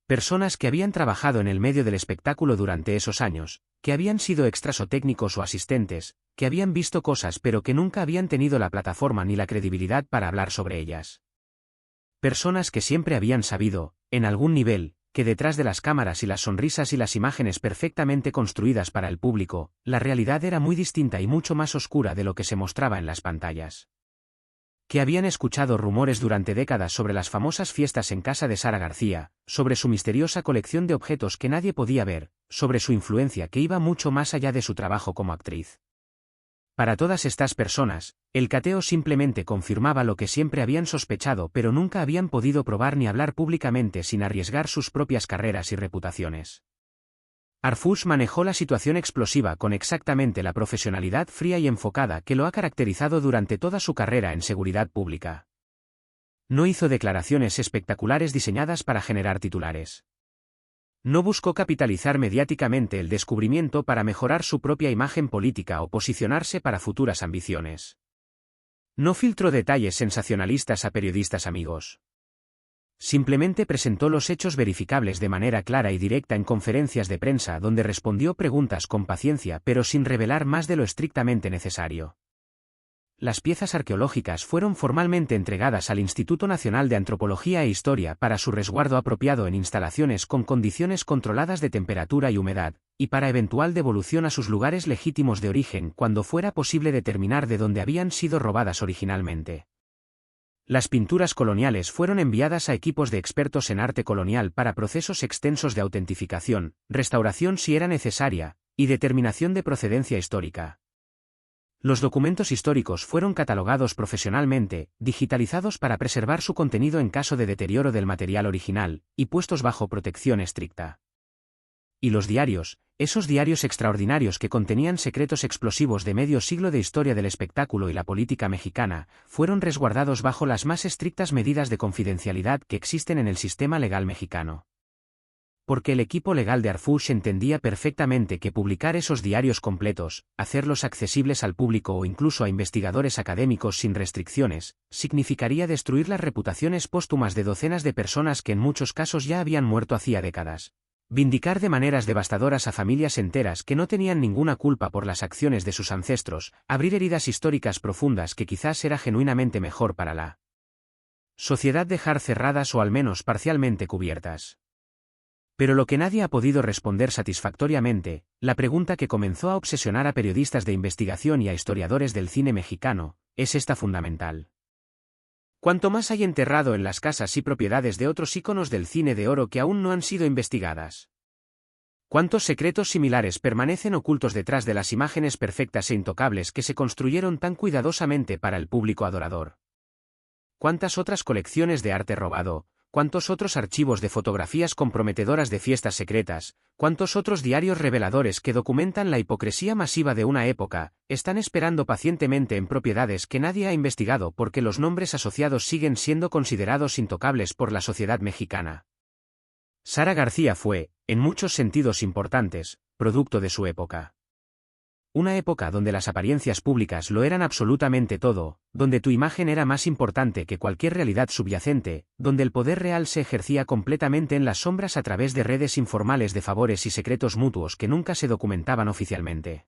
Personas que habían trabajado en el medio del espectáculo durante esos años, que habían sido extras o técnicos o asistentes, que habían visto cosas pero que nunca habían tenido la plataforma ni la credibilidad para hablar sobre ellas. Personas que siempre habían sabido, en algún nivel, que detrás de las cámaras y las sonrisas y las imágenes perfectamente construidas para el público, la realidad era muy distinta y mucho más oscura de lo que se mostraba en las pantallas. Que habían escuchado rumores durante décadas sobre las famosas fiestas en casa de Sara García, sobre su misteriosa colección de objetos que nadie podía ver, sobre su influencia que iba mucho más allá de su trabajo como actriz. Para todas estas personas, el cateo simplemente confirmaba lo que siempre habían sospechado pero nunca habían podido probar ni hablar públicamente sin arriesgar sus propias carreras y reputaciones. Arfuch manejó la situación explosiva con exactamente la profesionalidad fría y enfocada que lo ha caracterizado durante toda su carrera en seguridad pública. No hizo declaraciones espectaculares diseñadas para generar titulares. No buscó capitalizar mediáticamente el descubrimiento para mejorar su propia imagen política o posicionarse para futuras ambiciones. No filtró detalles sensacionalistas a periodistas amigos. Simplemente presentó los hechos verificables de manera clara y directa en conferencias de prensa donde respondió preguntas con paciencia pero sin revelar más de lo estrictamente necesario. Las piezas arqueológicas fueron formalmente entregadas al Instituto Nacional de Antropología e Historia para su resguardo apropiado en instalaciones con condiciones controladas de temperatura y humedad, y para eventual devolución a sus lugares legítimos de origen cuando fuera posible determinar de dónde habían sido robadas originalmente. Las pinturas coloniales fueron enviadas a equipos de expertos en arte colonial para procesos extensos de autentificación, restauración si era necesaria, y determinación de procedencia histórica. Los documentos históricos fueron catalogados profesionalmente, digitalizados para preservar su contenido en caso de deterioro del material original, y puestos bajo protección estricta. Y los diarios, esos diarios extraordinarios que contenían secretos explosivos de medio siglo de historia del espectáculo y la política mexicana, fueron resguardados bajo las más estrictas medidas de confidencialidad que existen en el sistema legal mexicano. Porque el equipo legal de Harfuch entendía perfectamente que publicar esos diarios completos, hacerlos accesibles al público o incluso a investigadores académicos sin restricciones, significaría destruir las reputaciones póstumas de docenas de personas que en muchos casos ya habían muerto hacía décadas. Vindicar de maneras devastadoras a familias enteras que no tenían ninguna culpa por las acciones de sus ancestros, abrir heridas históricas profundas que quizás era genuinamente mejor para la sociedad dejar cerradas o al menos parcialmente cubiertas. Pero lo que nadie ha podido responder satisfactoriamente, la pregunta que comenzó a obsesionar a periodistas de investigación y a historiadores del cine mexicano, es esta fundamental. ¿Cuánto más hay enterrado en las casas y propiedades de otros íconos del cine de oro que aún no han sido investigadas? ¿Cuántos secretos similares permanecen ocultos detrás de las imágenes perfectas e intocables que se construyeron tan cuidadosamente para el público adorador? ¿Cuántas otras colecciones de arte robado? ¿Cuántos otros archivos de fotografías comprometedoras de fiestas secretas? ¿Cuántos otros diarios reveladores que documentan la hipocresía masiva de una época, están esperando pacientemente en propiedades que nadie ha investigado porque los nombres asociados siguen siendo considerados intocables por la sociedad mexicana? Sara García fue, en muchos sentidos importantes, producto de su época. Una época donde las apariencias públicas lo eran absolutamente todo, donde tu imagen era más importante que cualquier realidad subyacente, donde el poder real se ejercía completamente en las sombras a través de redes informales de favores y secretos mutuos que nunca se documentaban oficialmente.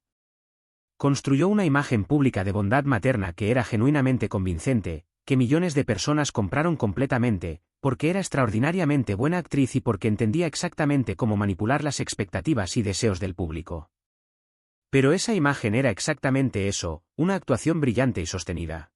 Construyó una imagen pública de bondad materna que era genuinamente convincente, que millones de personas compraron completamente, porque era extraordinariamente buena actriz y porque entendía exactamente cómo manipular las expectativas y deseos del público. Pero esa imagen era exactamente eso, una actuación brillante y sostenida.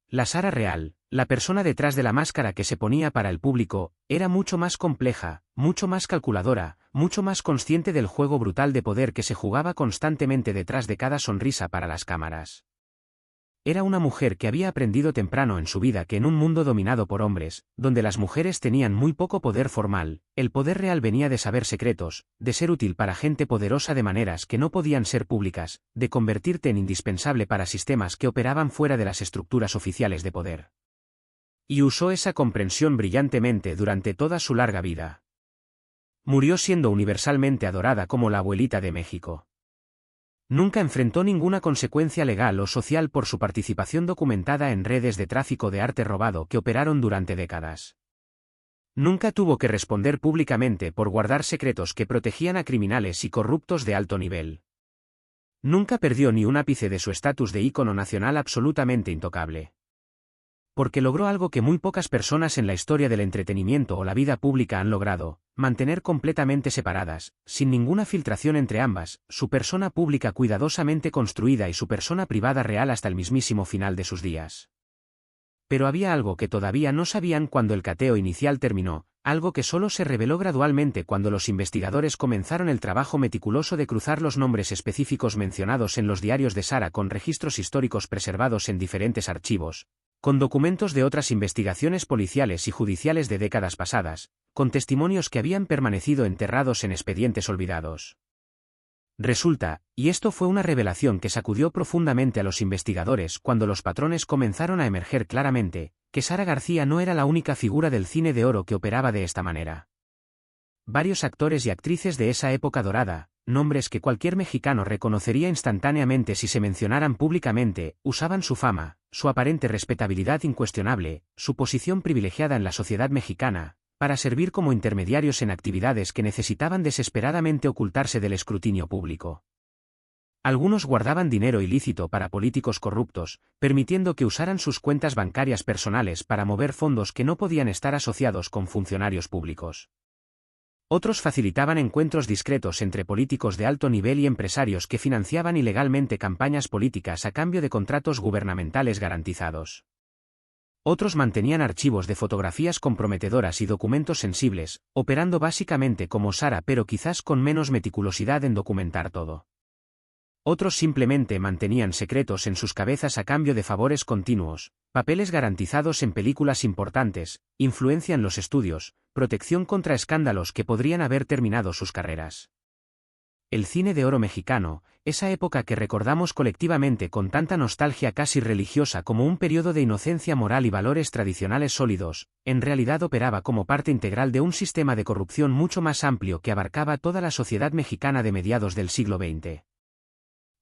La Sara real, la persona detrás de la máscara que se ponía para el público, era mucho más compleja, mucho más calculadora, mucho más consciente del juego brutal de poder que se jugaba constantemente detrás de cada sonrisa para las cámaras. Era una mujer que había aprendido temprano en su vida que en un mundo dominado por hombres, donde las mujeres tenían muy poco poder formal, el poder real venía de saber secretos, de ser útil para gente poderosa de maneras que no podían ser públicas, de convertirte en indispensable para sistemas que operaban fuera de las estructuras oficiales de poder. Y usó esa comprensión brillantemente durante toda su larga vida. Murió siendo universalmente adorada como la abuelita de México. Nunca enfrentó ninguna consecuencia legal o social por su participación documentada en redes de tráfico de arte robado que operaron durante décadas. Nunca tuvo que responder públicamente por guardar secretos que protegían a criminales y corruptos de alto nivel. Nunca perdió ni un ápice de su estatus de ícono nacional absolutamente intocable. Porque logró algo que muy pocas personas en la historia del entretenimiento o la vida pública han logrado, mantener completamente separadas, sin ninguna filtración entre ambas, su persona pública cuidadosamente construida y su persona privada real hasta el mismísimo final de sus días. Pero había algo que todavía no sabían cuando el cateo inicial terminó, algo que solo se reveló gradualmente cuando los investigadores comenzaron el trabajo meticuloso de cruzar los nombres específicos mencionados en los diarios de Sara con registros históricos preservados en diferentes archivos, con documentos de otras investigaciones policiales y judiciales de décadas pasadas, con testimonios que habían permanecido enterrados en expedientes olvidados. Resulta, y esto fue una revelación que sacudió profundamente a los investigadores cuando los patrones comenzaron a emerger claramente, que Sara García no era la única figura del cine de oro que operaba de esta manera. Varios actores y actrices de esa época dorada, nombres que cualquier mexicano reconocería instantáneamente si se mencionaran públicamente, usaban su fama, su aparente respetabilidad incuestionable, su posición privilegiada en la sociedad mexicana, para servir como intermediarios en actividades que necesitaban desesperadamente ocultarse del escrutinio público. Algunos guardaban dinero ilícito para políticos corruptos, permitiendo que usaran sus cuentas bancarias personales para mover fondos que no podían estar asociados con funcionarios públicos. Otros facilitaban encuentros discretos entre políticos de alto nivel y empresarios que financiaban ilegalmente campañas políticas a cambio de contratos gubernamentales garantizados. Otros mantenían archivos de fotografías comprometedoras y documentos sensibles, operando básicamente como Sara pero quizás con menos meticulosidad en documentar todo. Otros simplemente mantenían secretos en sus cabezas a cambio de favores continuos, papeles garantizados en películas importantes, influencia en los estudios, protección contra escándalos que podrían haber terminado sus carreras. El cine de oro mexicano, esa época que recordamos colectivamente con tanta nostalgia casi religiosa como un periodo de inocencia moral y valores tradicionales sólidos, en realidad operaba como parte integral de un sistema de corrupción mucho más amplio que abarcaba toda la sociedad mexicana de mediados del siglo XX.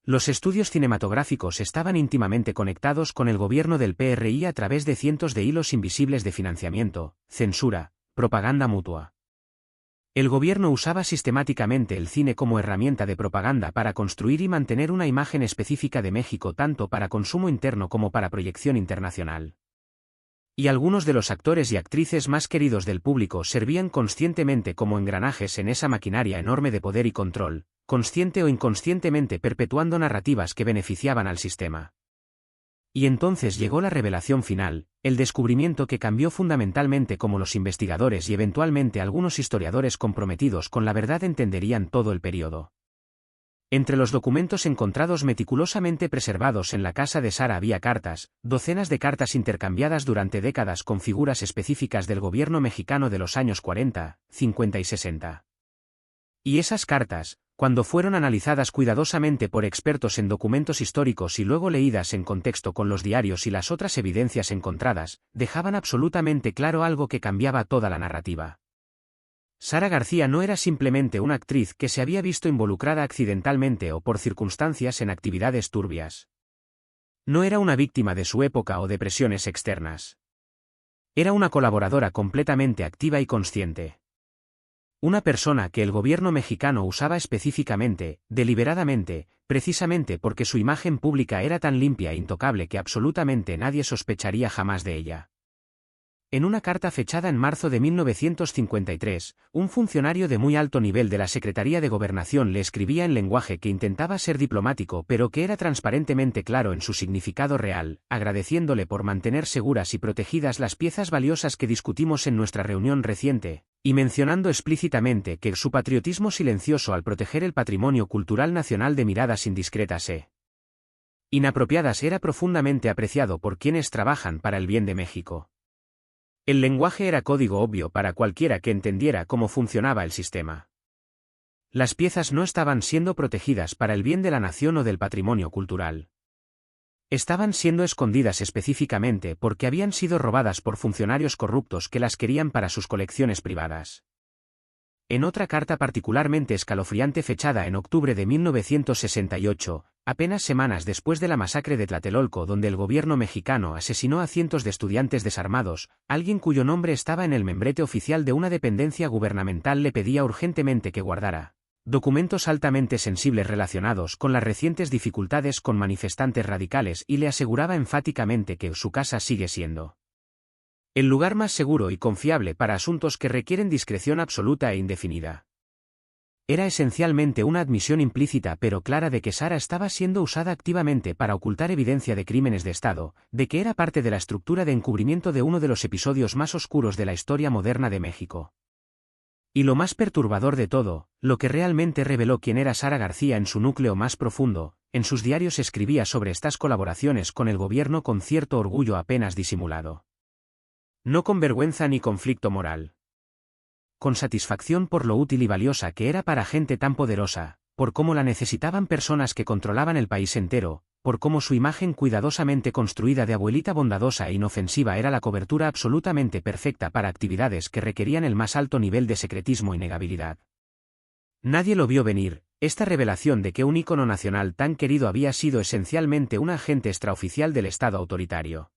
Los estudios cinematográficos estaban íntimamente conectados con el gobierno del PRI a través de cientos de hilos invisibles de financiamiento, censura, propaganda mutua. El gobierno usaba sistemáticamente el cine como herramienta de propaganda para construir y mantener una imagen específica de México tanto para consumo interno como para proyección internacional. Y algunos de los actores y actrices más queridos del público servían conscientemente como engranajes en esa maquinaria enorme de poder y control, consciente o inconscientemente perpetuando narrativas que beneficiaban al sistema. Y entonces llegó la revelación final, el descubrimiento que cambió fundamentalmente cómo los investigadores y eventualmente algunos historiadores comprometidos con la verdad entenderían todo el periodo. Entre los documentos encontrados meticulosamente preservados en la casa de Sara había cartas, docenas de cartas intercambiadas durante décadas con figuras específicas del gobierno mexicano de los años 40, 50 y 60. Y esas cartas, cuando fueron analizadas cuidadosamente por expertos en documentos históricos y luego leídas en contexto con los diarios y las otras evidencias encontradas, dejaban absolutamente claro algo que cambiaba toda la narrativa. Sara García no era simplemente una actriz que se había visto involucrada accidentalmente o por circunstancias en actividades turbias. No era una víctima de su época o de presiones externas. Era una colaboradora completamente activa y consciente. Una persona que el gobierno mexicano usaba específicamente, deliberadamente, precisamente porque su imagen pública era tan limpia e intocable que absolutamente nadie sospecharía jamás de ella. En una carta fechada en marzo de 1953, un funcionario de muy alto nivel de la Secretaría de Gobernación le escribía en lenguaje que intentaba ser diplomático pero que era transparentemente claro en su significado real, agradeciéndole por mantener seguras y protegidas las piezas valiosas que discutimos en nuestra reunión reciente, y mencionando explícitamente que su patriotismo silencioso al proteger el patrimonio cultural nacional de miradas indiscretas e inapropiadas era profundamente apreciado por quienes trabajan para el bien de México. El lenguaje era código obvio para cualquiera que entendiera cómo funcionaba el sistema. Las piezas no estaban siendo protegidas para el bien de la nación o del patrimonio cultural. Estaban siendo escondidas específicamente porque habían sido robadas por funcionarios corruptos que las querían para sus colecciones privadas. En otra carta particularmente escalofriante fechada en octubre de 1968, apenas semanas después de la masacre de Tlatelolco donde el gobierno mexicano asesinó a cientos de estudiantes desarmados, alguien cuyo nombre estaba en el membrete oficial de una dependencia gubernamental le pedía urgentemente que guardara documentos altamente sensibles relacionados con las recientes dificultades con manifestantes radicales y le aseguraba enfáticamente que su casa sigue siendo el lugar más seguro y confiable para asuntos que requieren discreción absoluta e indefinida. Era esencialmente una admisión implícita pero clara de que Sara estaba siendo usada activamente para ocultar evidencia de crímenes de Estado, de que era parte de la estructura de encubrimiento de uno de los episodios más oscuros de la historia moderna de México. Y lo más perturbador de todo, lo que realmente reveló quién era Sara García en su núcleo más profundo, en sus diarios escribía sobre estas colaboraciones con el gobierno con cierto orgullo apenas disimulado. No con vergüenza ni conflicto moral. Con satisfacción por lo útil y valiosa que era para gente tan poderosa, por cómo la necesitaban personas que controlaban el país entero, por cómo su imagen cuidadosamente construida de abuelita bondadosa e inofensiva era la cobertura absolutamente perfecta para actividades que requerían el más alto nivel de secretismo y negabilidad. Nadie lo vio venir, esta revelación de que un ícono nacional tan querido había sido esencialmente un agente extraoficial del Estado autoritario.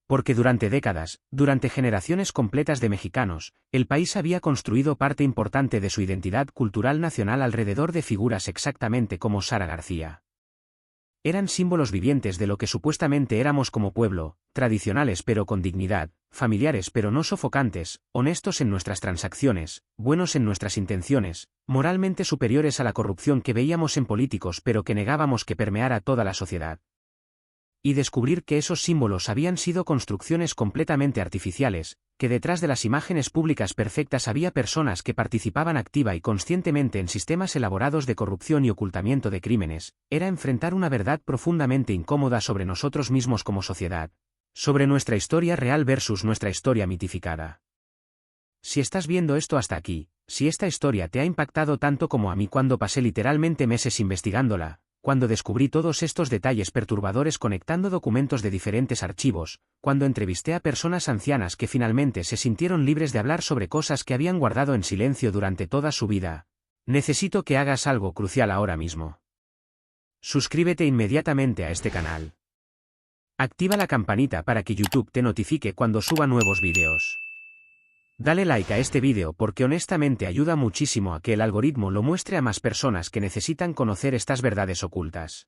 Porque durante décadas, durante generaciones completas de mexicanos, el país había construido parte importante de su identidad cultural nacional alrededor de figuras exactamente como Sara García. Eran símbolos vivientes de lo que supuestamente éramos como pueblo, tradicionales pero con dignidad, familiares pero no sofocantes, honestos en nuestras transacciones, buenos en nuestras intenciones, moralmente superiores a la corrupción que veíamos en políticos pero que negábamos que permeara toda la sociedad. Y descubrir que esos símbolos habían sido construcciones completamente artificiales, que detrás de las imágenes públicas perfectas había personas que participaban activa y conscientemente en sistemas elaborados de corrupción y ocultamiento de crímenes, era enfrentar una verdad profundamente incómoda sobre nosotros mismos como sociedad, sobre nuestra historia real versus nuestra historia mitificada. Si estás viendo esto hasta aquí, si esta historia te ha impactado tanto como a mí cuando pasé literalmente meses investigándola, cuando descubrí todos estos detalles perturbadores conectando documentos de diferentes archivos, cuando entrevisté a personas ancianas que finalmente se sintieron libres de hablar sobre cosas que habían guardado en silencio durante toda su vida, necesito que hagas algo crucial ahora mismo. Suscríbete inmediatamente a este canal. Activa la campanita para que YouTube te notifique cuando suba nuevos vídeos. Dale like a este vídeo porque honestamente ayuda muchísimo a que el algoritmo lo muestre a más personas que necesitan conocer estas verdades ocultas.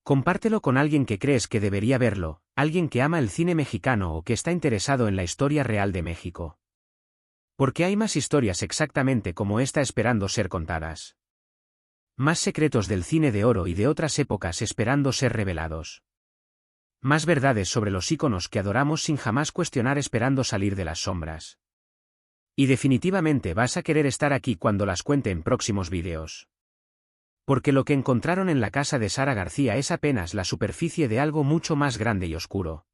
Compártelo con alguien que crees que debería verlo, alguien que ama el cine mexicano o que está interesado en la historia real de México. Porque hay más historias exactamente como esta esperando ser contadas. Más secretos del cine de oro y de otras épocas esperando ser revelados. Más verdades sobre los íconos que adoramos sin jamás cuestionar esperando salir de las sombras. Y definitivamente vas a querer estar aquí cuando las cuente en próximos vídeos. Porque lo que encontraron en la casa de Sara García es apenas la superficie de algo mucho más grande y oscuro.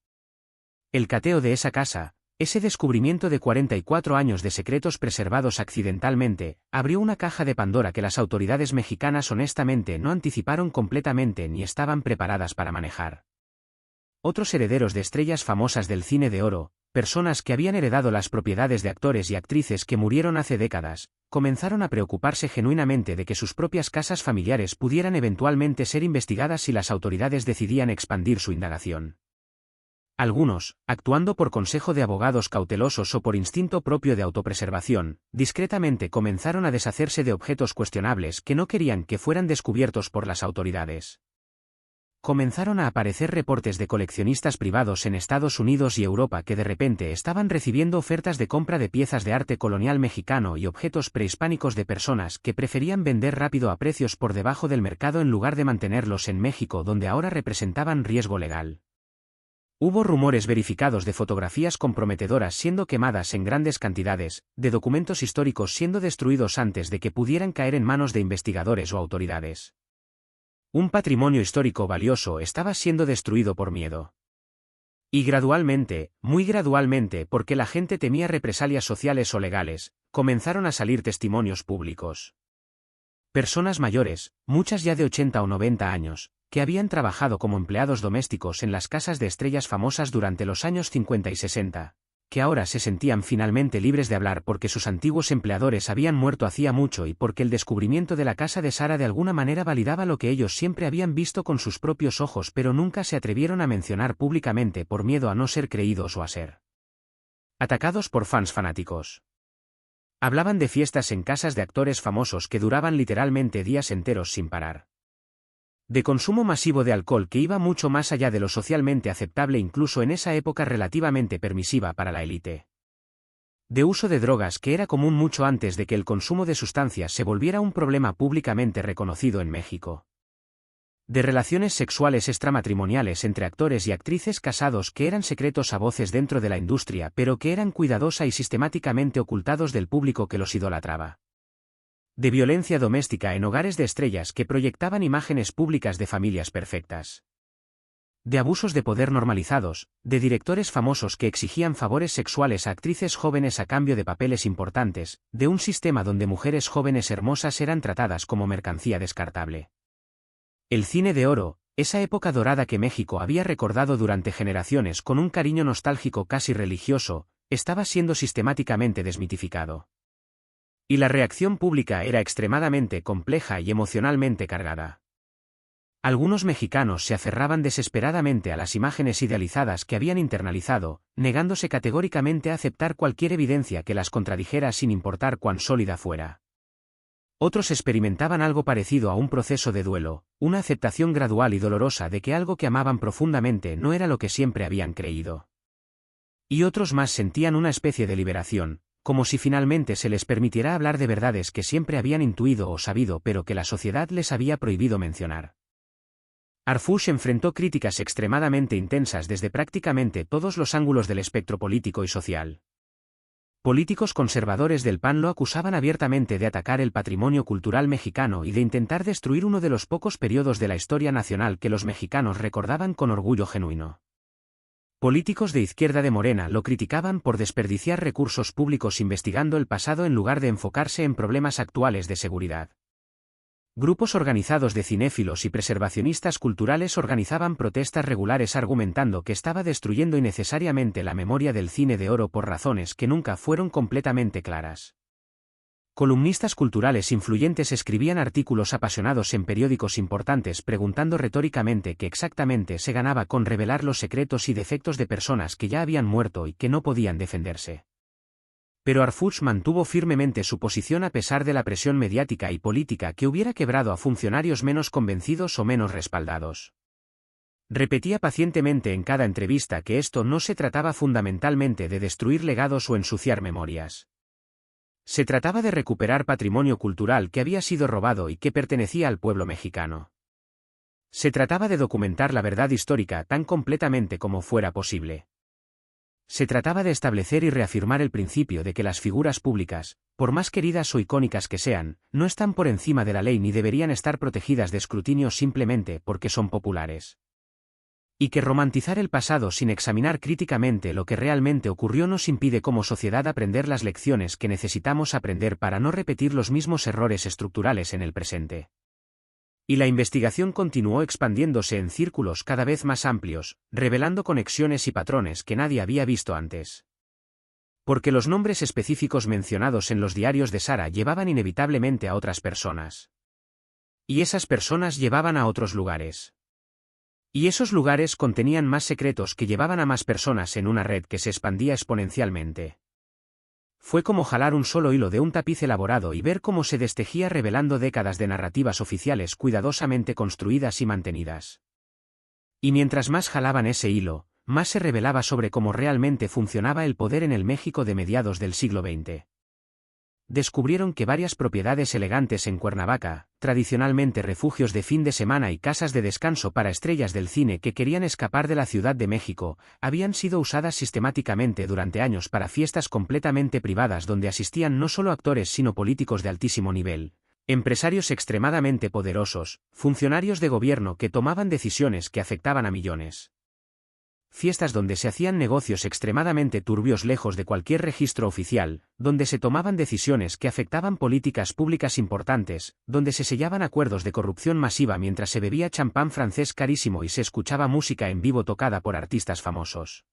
El cateo de esa casa, ese descubrimiento de 44 años de secretos preservados accidentalmente, abrió una caja de Pandora que las autoridades mexicanas honestamente no anticiparon completamente ni estaban preparadas para manejar. Otros herederos de estrellas famosas del cine de oro, personas que habían heredado las propiedades de actores y actrices que murieron hace décadas, comenzaron a preocuparse genuinamente de que sus propias casas familiares pudieran eventualmente ser investigadas si las autoridades decidían expandir su indagación. Algunos, actuando por consejo de abogados cautelosos o por instinto propio de autopreservación, discretamente comenzaron a deshacerse de objetos cuestionables que no querían que fueran descubiertos por las autoridades. Comenzaron a aparecer reportes de coleccionistas privados en Estados Unidos y Europa que de repente estaban recibiendo ofertas de compra de piezas de arte colonial mexicano y objetos prehispánicos de personas que preferían vender rápido a precios por debajo del mercado en lugar de mantenerlos en México donde ahora representaban riesgo legal. Hubo rumores verificados de fotografías comprometedoras siendo quemadas en grandes cantidades, de documentos históricos siendo destruidos antes de que pudieran caer en manos de investigadores o autoridades. Un patrimonio histórico valioso estaba siendo destruido por miedo. Y gradualmente, muy gradualmente porque la gente temía represalias sociales o legales, comenzaron a salir testimonios públicos. Personas mayores, muchas ya de 80 o 90 años, que habían trabajado como empleados domésticos en las casas de estrellas famosas durante los años 50 y 60. Que ahora se sentían finalmente libres de hablar porque sus antiguos empleadores habían muerto hacía mucho y porque el descubrimiento de la casa de Sara de alguna manera validaba lo que ellos siempre habían visto con sus propios ojos pero nunca se atrevieron a mencionar públicamente por miedo a no ser creídos o a ser atacados por fans fanáticos. Hablaban de fiestas en casas de actores famosos que duraban literalmente días enteros sin parar. De consumo masivo de alcohol que iba mucho más allá de lo socialmente aceptable incluso en esa época relativamente permisiva para la élite. De uso de drogas que era común mucho antes de que el consumo de sustancias se volviera un problema públicamente reconocido en México. De relaciones sexuales extramatrimoniales entre actores y actrices casados que eran secretos a voces dentro de la industria pero que eran cuidadosa y sistemáticamente ocultados del público que los idolatraba. De violencia doméstica en hogares de estrellas que proyectaban imágenes públicas de familias perfectas. De abusos de poder normalizados, de directores famosos que exigían favores sexuales a actrices jóvenes a cambio de papeles importantes, de un sistema donde mujeres jóvenes hermosas eran tratadas como mercancía descartable. El cine de oro, Esa época dorada que México había recordado durante generaciones con un cariño nostálgico casi religioso, estaba siendo sistemáticamente desmitificado. Y la reacción pública era extremadamente compleja y emocionalmente cargada. Algunos mexicanos se aferraban desesperadamente a las imágenes idealizadas que habían internalizado, negándose categóricamente a aceptar cualquier evidencia que las contradijera sin importar cuán sólida fuera. Otros experimentaban algo parecido a un proceso de duelo, una aceptación gradual y dolorosa de que algo que amaban profundamente no era lo que siempre habían creído. Y otros más sentían una especie de liberación, como si finalmente se les permitiera hablar de verdades que siempre habían intuido o sabido pero que la sociedad les había prohibido mencionar. Harfuch enfrentó críticas extremadamente intensas desde prácticamente todos los ángulos del espectro político y social. Políticos conservadores del PAN lo acusaban abiertamente de atacar el patrimonio cultural mexicano y de intentar destruir uno de los pocos periodos de la historia nacional que los mexicanos recordaban con orgullo genuino. Políticos de izquierda de Morena lo criticaban por desperdiciar recursos públicos investigando el pasado en lugar de enfocarse en problemas actuales de seguridad. Grupos organizados de cinéfilos y preservacionistas culturales organizaban protestas regulares argumentando que estaba destruyendo innecesariamente la memoria del cine de oro por razones que nunca fueron completamente claras. Columnistas culturales influyentes escribían artículos apasionados en periódicos importantes preguntando retóricamente qué exactamente se ganaba con revelar los secretos y defectos de personas que ya habían muerto y que no podían defenderse. Pero Harfuch mantuvo firmemente su posición a pesar de la presión mediática y política que hubiera quebrado a funcionarios menos convencidos o menos respaldados. Repetía pacientemente en cada entrevista que esto no se trataba fundamentalmente de destruir legados o ensuciar memorias. Se trataba de recuperar patrimonio cultural que había sido robado y que pertenecía al pueblo mexicano. Se trataba de documentar la verdad histórica tan completamente como fuera posible. Se trataba de establecer y reafirmar el principio de que las figuras públicas, por más queridas o icónicas que sean, no están por encima de la ley ni deberían estar protegidas de escrutinio simplemente porque son populares. Y que romantizar el pasado sin examinar críticamente lo que realmente ocurrió nos impide como sociedad aprender las lecciones que necesitamos aprender para no repetir los mismos errores estructurales en el presente. Y la investigación continuó expandiéndose en círculos cada vez más amplios, revelando conexiones y patrones que nadie había visto antes. Porque los nombres específicos mencionados en los diarios de Sara llevaban inevitablemente a otras personas. Y esas personas llevaban a otros lugares. Y esos lugares contenían más secretos que llevaban a más personas en una red que se expandía exponencialmente. Fue como jalar un solo hilo de un tapiz elaborado y ver cómo se destejía revelando décadas de narrativas oficiales cuidadosamente construidas y mantenidas. Y mientras más jalaban ese hilo, más se revelaba sobre cómo realmente funcionaba el poder en el México de mediados del siglo XX. Descubrieron que varias propiedades elegantes en Cuernavaca, tradicionalmente refugios de fin de semana y casas de descanso para estrellas del cine que querían escapar de la Ciudad de México, habían sido usadas sistemáticamente durante años para fiestas completamente privadas donde asistían no solo actores sino políticos de altísimo nivel, empresarios extremadamente poderosos, funcionarios de gobierno que tomaban decisiones que afectaban a millones. Fiestas donde se hacían negocios extremadamente turbios lejos de cualquier registro oficial, donde se tomaban decisiones que afectaban políticas públicas importantes, donde se sellaban acuerdos de corrupción masiva mientras se bebía champán francés carísimo y se escuchaba música en vivo tocada por artistas famosos.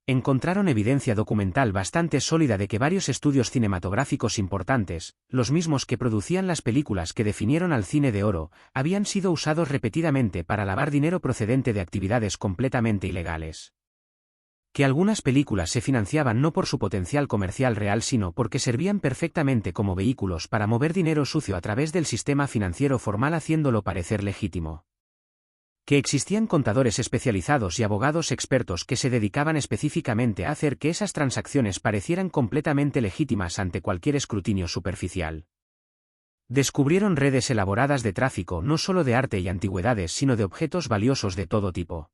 Encontraron evidencia documental bastante sólida de que varios estudios cinematográficos importantes, los mismos que producían las películas que definieron al cine de oro, habían sido usados repetidamente para lavar dinero procedente de actividades completamente ilegales. Que algunas películas se financiaban no por su potencial comercial real sino porque servían perfectamente como vehículos para mover dinero sucio a través del sistema financiero formal haciéndolo parecer legítimo. Que existían contadores especializados y abogados expertos que se dedicaban específicamente a hacer que esas transacciones parecieran completamente legítimas ante cualquier escrutinio superficial. Descubrieron redes elaboradas de tráfico no solo de arte y antigüedades sino de objetos valiosos de todo tipo.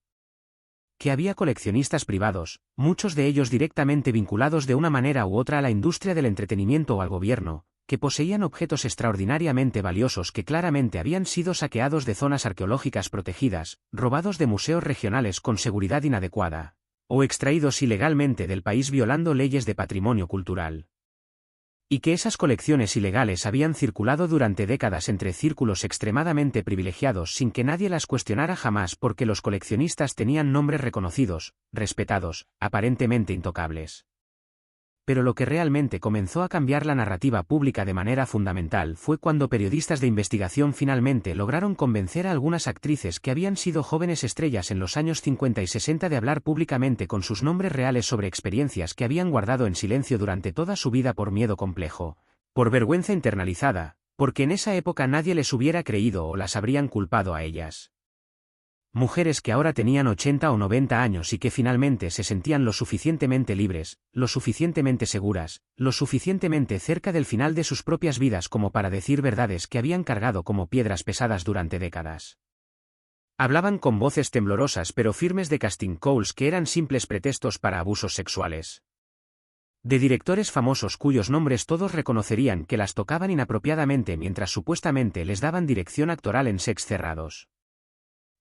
Que había coleccionistas privados, muchos de ellos directamente vinculados de una manera u otra a la industria del entretenimiento o al gobierno, que poseían objetos extraordinariamente valiosos que claramente habían sido saqueados de zonas arqueológicas protegidas, robados de museos regionales con seguridad inadecuada, o extraídos ilegalmente del país violando leyes de patrimonio cultural. Y que esas colecciones ilegales habían circulado durante décadas entre círculos extremadamente privilegiados sin que nadie las cuestionara jamás porque los coleccionistas tenían nombres reconocidos, respetados, aparentemente intocables. Pero lo que realmente comenzó a cambiar la narrativa pública de manera fundamental fue cuando periodistas de investigación finalmente lograron convencer a algunas actrices que habían sido jóvenes estrellas en los años 50 y 60 de hablar públicamente con sus nombres reales sobre experiencias que habían guardado en silencio durante toda su vida por miedo complejo, por vergüenza internalizada, porque en esa época nadie les hubiera creído o las habrían culpado a ellas. Mujeres que ahora tenían 80 o 90 años y que finalmente se sentían lo suficientemente libres, lo suficientemente seguras, lo suficientemente cerca del final de sus propias vidas como para decir verdades que habían cargado como piedras pesadas durante décadas. Hablaban con voces temblorosas pero firmes de casting calls que eran simples pretextos para abusos sexuales. De directores famosos cuyos nombres todos reconocerían que las tocaban inapropiadamente mientras supuestamente les daban dirección actoral en sets cerrados.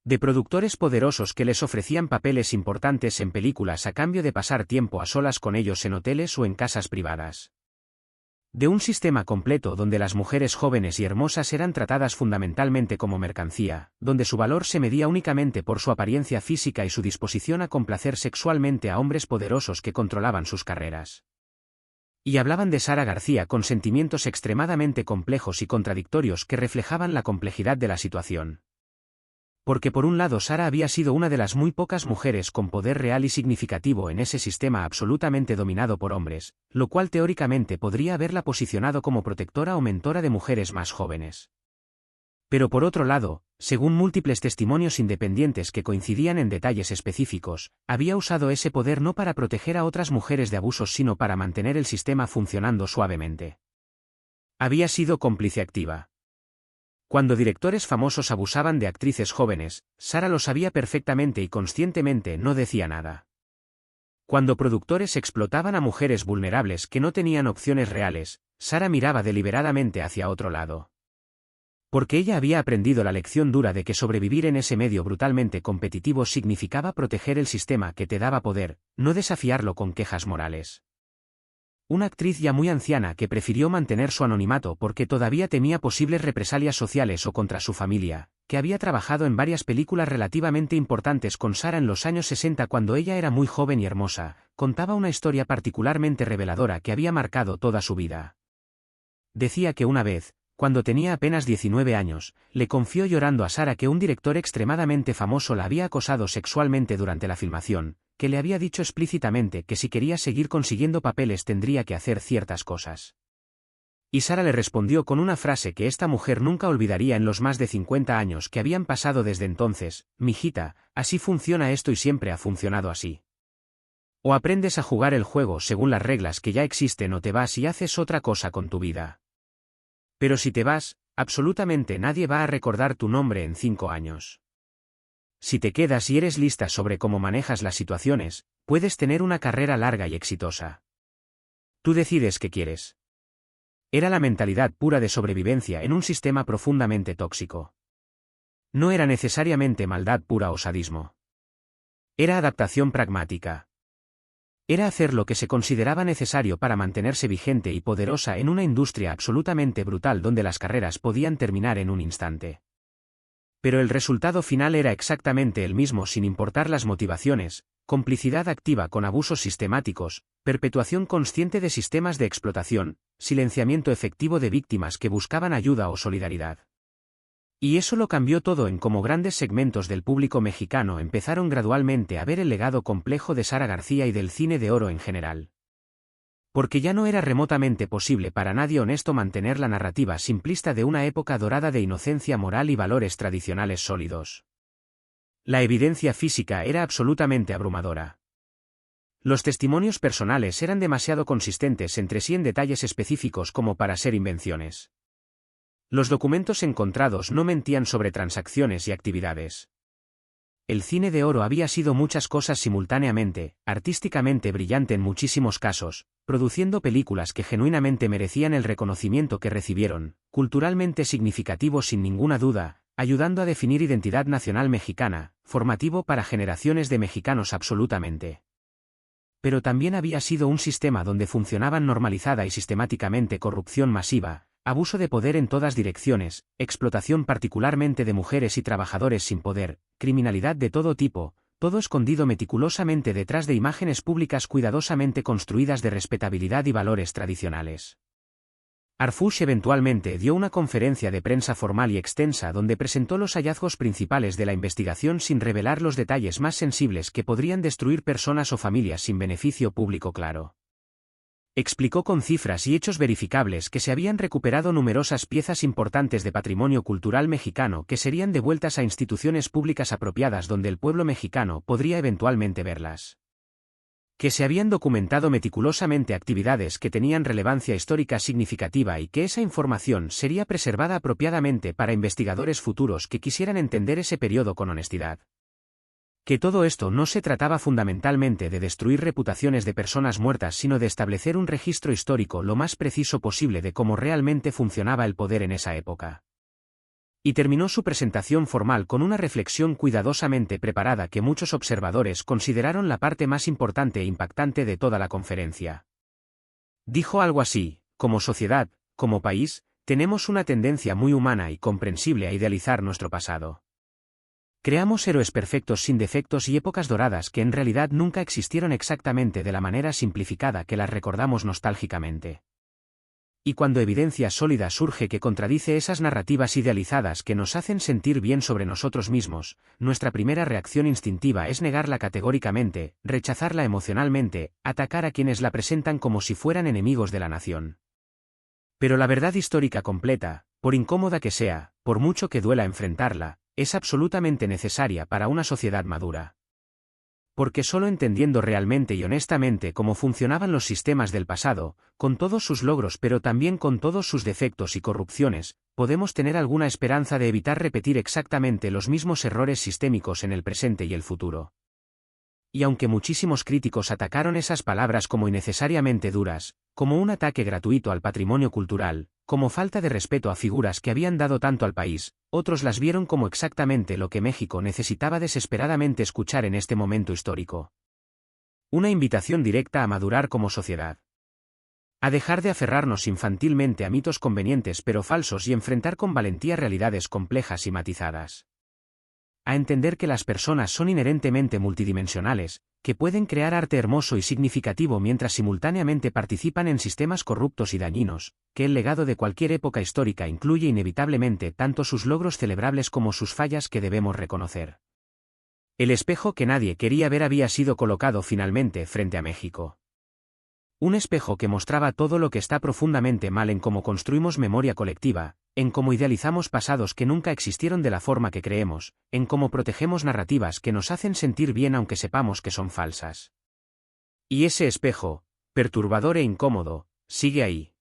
De productores poderosos que les ofrecían papeles importantes en películas a cambio de pasar tiempo a solas con ellos en hoteles o en casas privadas. De un sistema completo donde las mujeres jóvenes y hermosas eran tratadas fundamentalmente como mercancía, donde su valor se medía únicamente por su apariencia física y su disposición a complacer sexualmente a hombres poderosos que controlaban sus carreras. Y hablaban de Sara García con sentimientos extremadamente complejos y contradictorios que reflejaban la complejidad de la situación. Porque por un lado Sara había sido una de las muy pocas mujeres con poder real y significativo en ese sistema absolutamente dominado por hombres, lo cual teóricamente podría haberla posicionado como protectora o mentora de mujeres más jóvenes. Pero por otro lado, según múltiples testimonios independientes que coincidían en detalles específicos, había usado ese poder no para proteger a otras mujeres de abusos sino para mantener el sistema funcionando suavemente. Había sido cómplice activa. Cuando directores famosos abusaban de actrices jóvenes, Sara lo sabía perfectamente y conscientemente no decía nada. Cuando productores explotaban a mujeres vulnerables que no tenían opciones reales, Sara miraba deliberadamente hacia otro lado. Porque ella había aprendido la lección dura de que sobrevivir en ese medio brutalmente competitivo significaba proteger el sistema que te daba poder, no desafiarlo con quejas morales. Una actriz ya muy anciana que prefirió mantener su anonimato porque todavía temía posibles represalias sociales o contra su familia, que había trabajado en varias películas relativamente importantes con Sara en los años 60 cuando ella era muy joven y hermosa, contaba una historia particularmente reveladora que había marcado toda su vida. Decía que una vez, cuando tenía apenas 19 años, le confió llorando a Sara que un director extremadamente famoso la había acosado sexualmente durante la filmación, que le había dicho explícitamente que si quería seguir consiguiendo papeles tendría que hacer ciertas cosas. Y Sara le respondió con una frase que esta mujer nunca olvidaría en los más de 50 años que habían pasado desde entonces: mijita, así funciona esto y siempre ha funcionado así. O aprendes a jugar el juego según las reglas que ya existen o te vas y haces otra cosa con tu vida. Pero si te vas, absolutamente nadie va a recordar tu nombre en 5 años. Si te quedas y eres lista sobre cómo manejas las situaciones, puedes tener una carrera larga y exitosa. Tú decides qué quieres. Era la mentalidad pura de sobrevivencia en un sistema profundamente tóxico. No era necesariamente maldad pura o sadismo. Era adaptación pragmática. Era hacer lo que se consideraba necesario para mantenerse vigente y poderosa en una industria absolutamente brutal donde las carreras podían terminar en un instante. Pero el resultado final era exactamente el mismo sin importar las motivaciones: complicidad activa con abusos sistemáticos, perpetuación consciente de sistemas de explotación, silenciamiento efectivo de víctimas que buscaban ayuda o solidaridad. Y eso lo cambió todo en cómo grandes segmentos del público mexicano empezaron gradualmente a ver el legado complejo de Sara García y del cine de oro en general. Porque ya no era remotamente posible para nadie honesto mantener la narrativa simplista de una época dorada de inocencia moral y valores tradicionales sólidos. La evidencia física era absolutamente abrumadora. Los testimonios personales eran demasiado consistentes entre sí en detalles específicos como para ser invenciones. Los documentos encontrados no mentían sobre transacciones y actividades. El cine de oro había sido muchas cosas simultáneamente, artísticamente brillante en muchísimos casos, produciendo películas que genuinamente merecían el reconocimiento que recibieron, culturalmente significativo sin ninguna duda, ayudando a definir identidad nacional mexicana, formativo para generaciones de mexicanos absolutamente. pero también había sido un sistema donde funcionaban normalizada y sistemáticamente corrupción masiva, abuso de poder en todas direcciones, explotación particularmente de mujeres y trabajadores sin poder, criminalidad de todo tipo, todo escondido meticulosamente detrás de imágenes públicas cuidadosamente construidas de respetabilidad y valores tradicionales. Arfush eventualmente dio una conferencia de prensa formal y extensa donde presentó los hallazgos principales de la investigación sin revelar los detalles más sensibles que podrían destruir personas o familias sin beneficio público claro. Explicó con cifras y hechos verificables que se habían recuperado numerosas piezas importantes de patrimonio cultural mexicano que serían devueltas a instituciones públicas apropiadas donde el pueblo mexicano podría eventualmente verlas. Que se habían documentado meticulosamente actividades que tenían relevancia histórica significativa y que esa información sería preservada apropiadamente para investigadores futuros que quisieran entender ese periodo con honestidad. Que todo esto no se trataba fundamentalmente de destruir reputaciones de personas muertas sino de establecer un registro histórico lo más preciso posible de cómo realmente funcionaba el poder en esa época. Y terminó su presentación formal con una reflexión cuidadosamente preparada que muchos observadores consideraron la parte más importante e impactante de toda la conferencia. Dijo algo así: como sociedad, como país, tenemos una tendencia muy humana y comprensible a idealizar nuestro pasado. Creamos héroes perfectos sin defectos y épocas doradas que en realidad nunca existieron exactamente de la manera simplificada que las recordamos nostálgicamente. Y cuando evidencia sólida surge que contradice esas narrativas idealizadas que nos hacen sentir bien sobre nosotros mismos, nuestra primera reacción instintiva es negarla categóricamente, rechazarla emocionalmente, atacar a quienes la presentan como si fueran enemigos de la nación. Pero la verdad histórica completa, por incómoda que sea, por mucho que duela enfrentarla, es absolutamente necesaria para una sociedad madura. Porque solo entendiendo realmente y honestamente cómo funcionaban los sistemas del pasado, con todos sus logros pero también con todos sus defectos y corrupciones, podemos tener alguna esperanza de evitar repetir exactamente los mismos errores sistémicos en el presente y el futuro. Y aunque muchísimos críticos atacaron esas palabras como innecesariamente duras, como un ataque gratuito al patrimonio cultural, como falta de respeto a figuras que habían dado tanto al país, otros las vieron como exactamente lo que México necesitaba desesperadamente escuchar en este momento histórico. Una invitación directa a madurar como sociedad. A dejar de aferrarnos infantilmente a mitos convenientes pero falsos y enfrentar con valentía realidades complejas y matizadas. A entender que las personas son inherentemente multidimensionales, que pueden crear arte hermoso y significativo mientras simultáneamente participan en sistemas corruptos y dañinos, que el legado de cualquier época histórica incluye inevitablemente tanto sus logros celebrables como sus fallas que debemos reconocer. El espejo que nadie quería ver había sido colocado finalmente frente a México. Un espejo que mostraba todo lo que está profundamente mal en cómo construimos memoria colectiva, en cómo idealizamos pasados que nunca existieron de la forma que creemos, en cómo protegemos narrativas que nos hacen sentir bien aunque sepamos que son falsas. Y ese espejo, perturbador e incómodo, sigue ahí.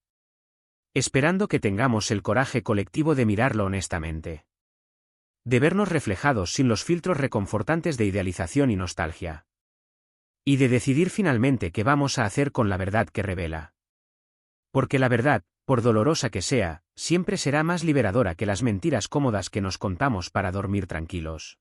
Esperando que tengamos el coraje colectivo de mirarlo honestamente. De vernos reflejados sin los filtros reconfortantes de idealización y nostalgia. Y de decidir finalmente qué vamos a hacer con la verdad que revela. Porque la verdad, por dolorosa que sea, siempre será más liberadora que las mentiras cómodas que nos contamos para dormir tranquilos.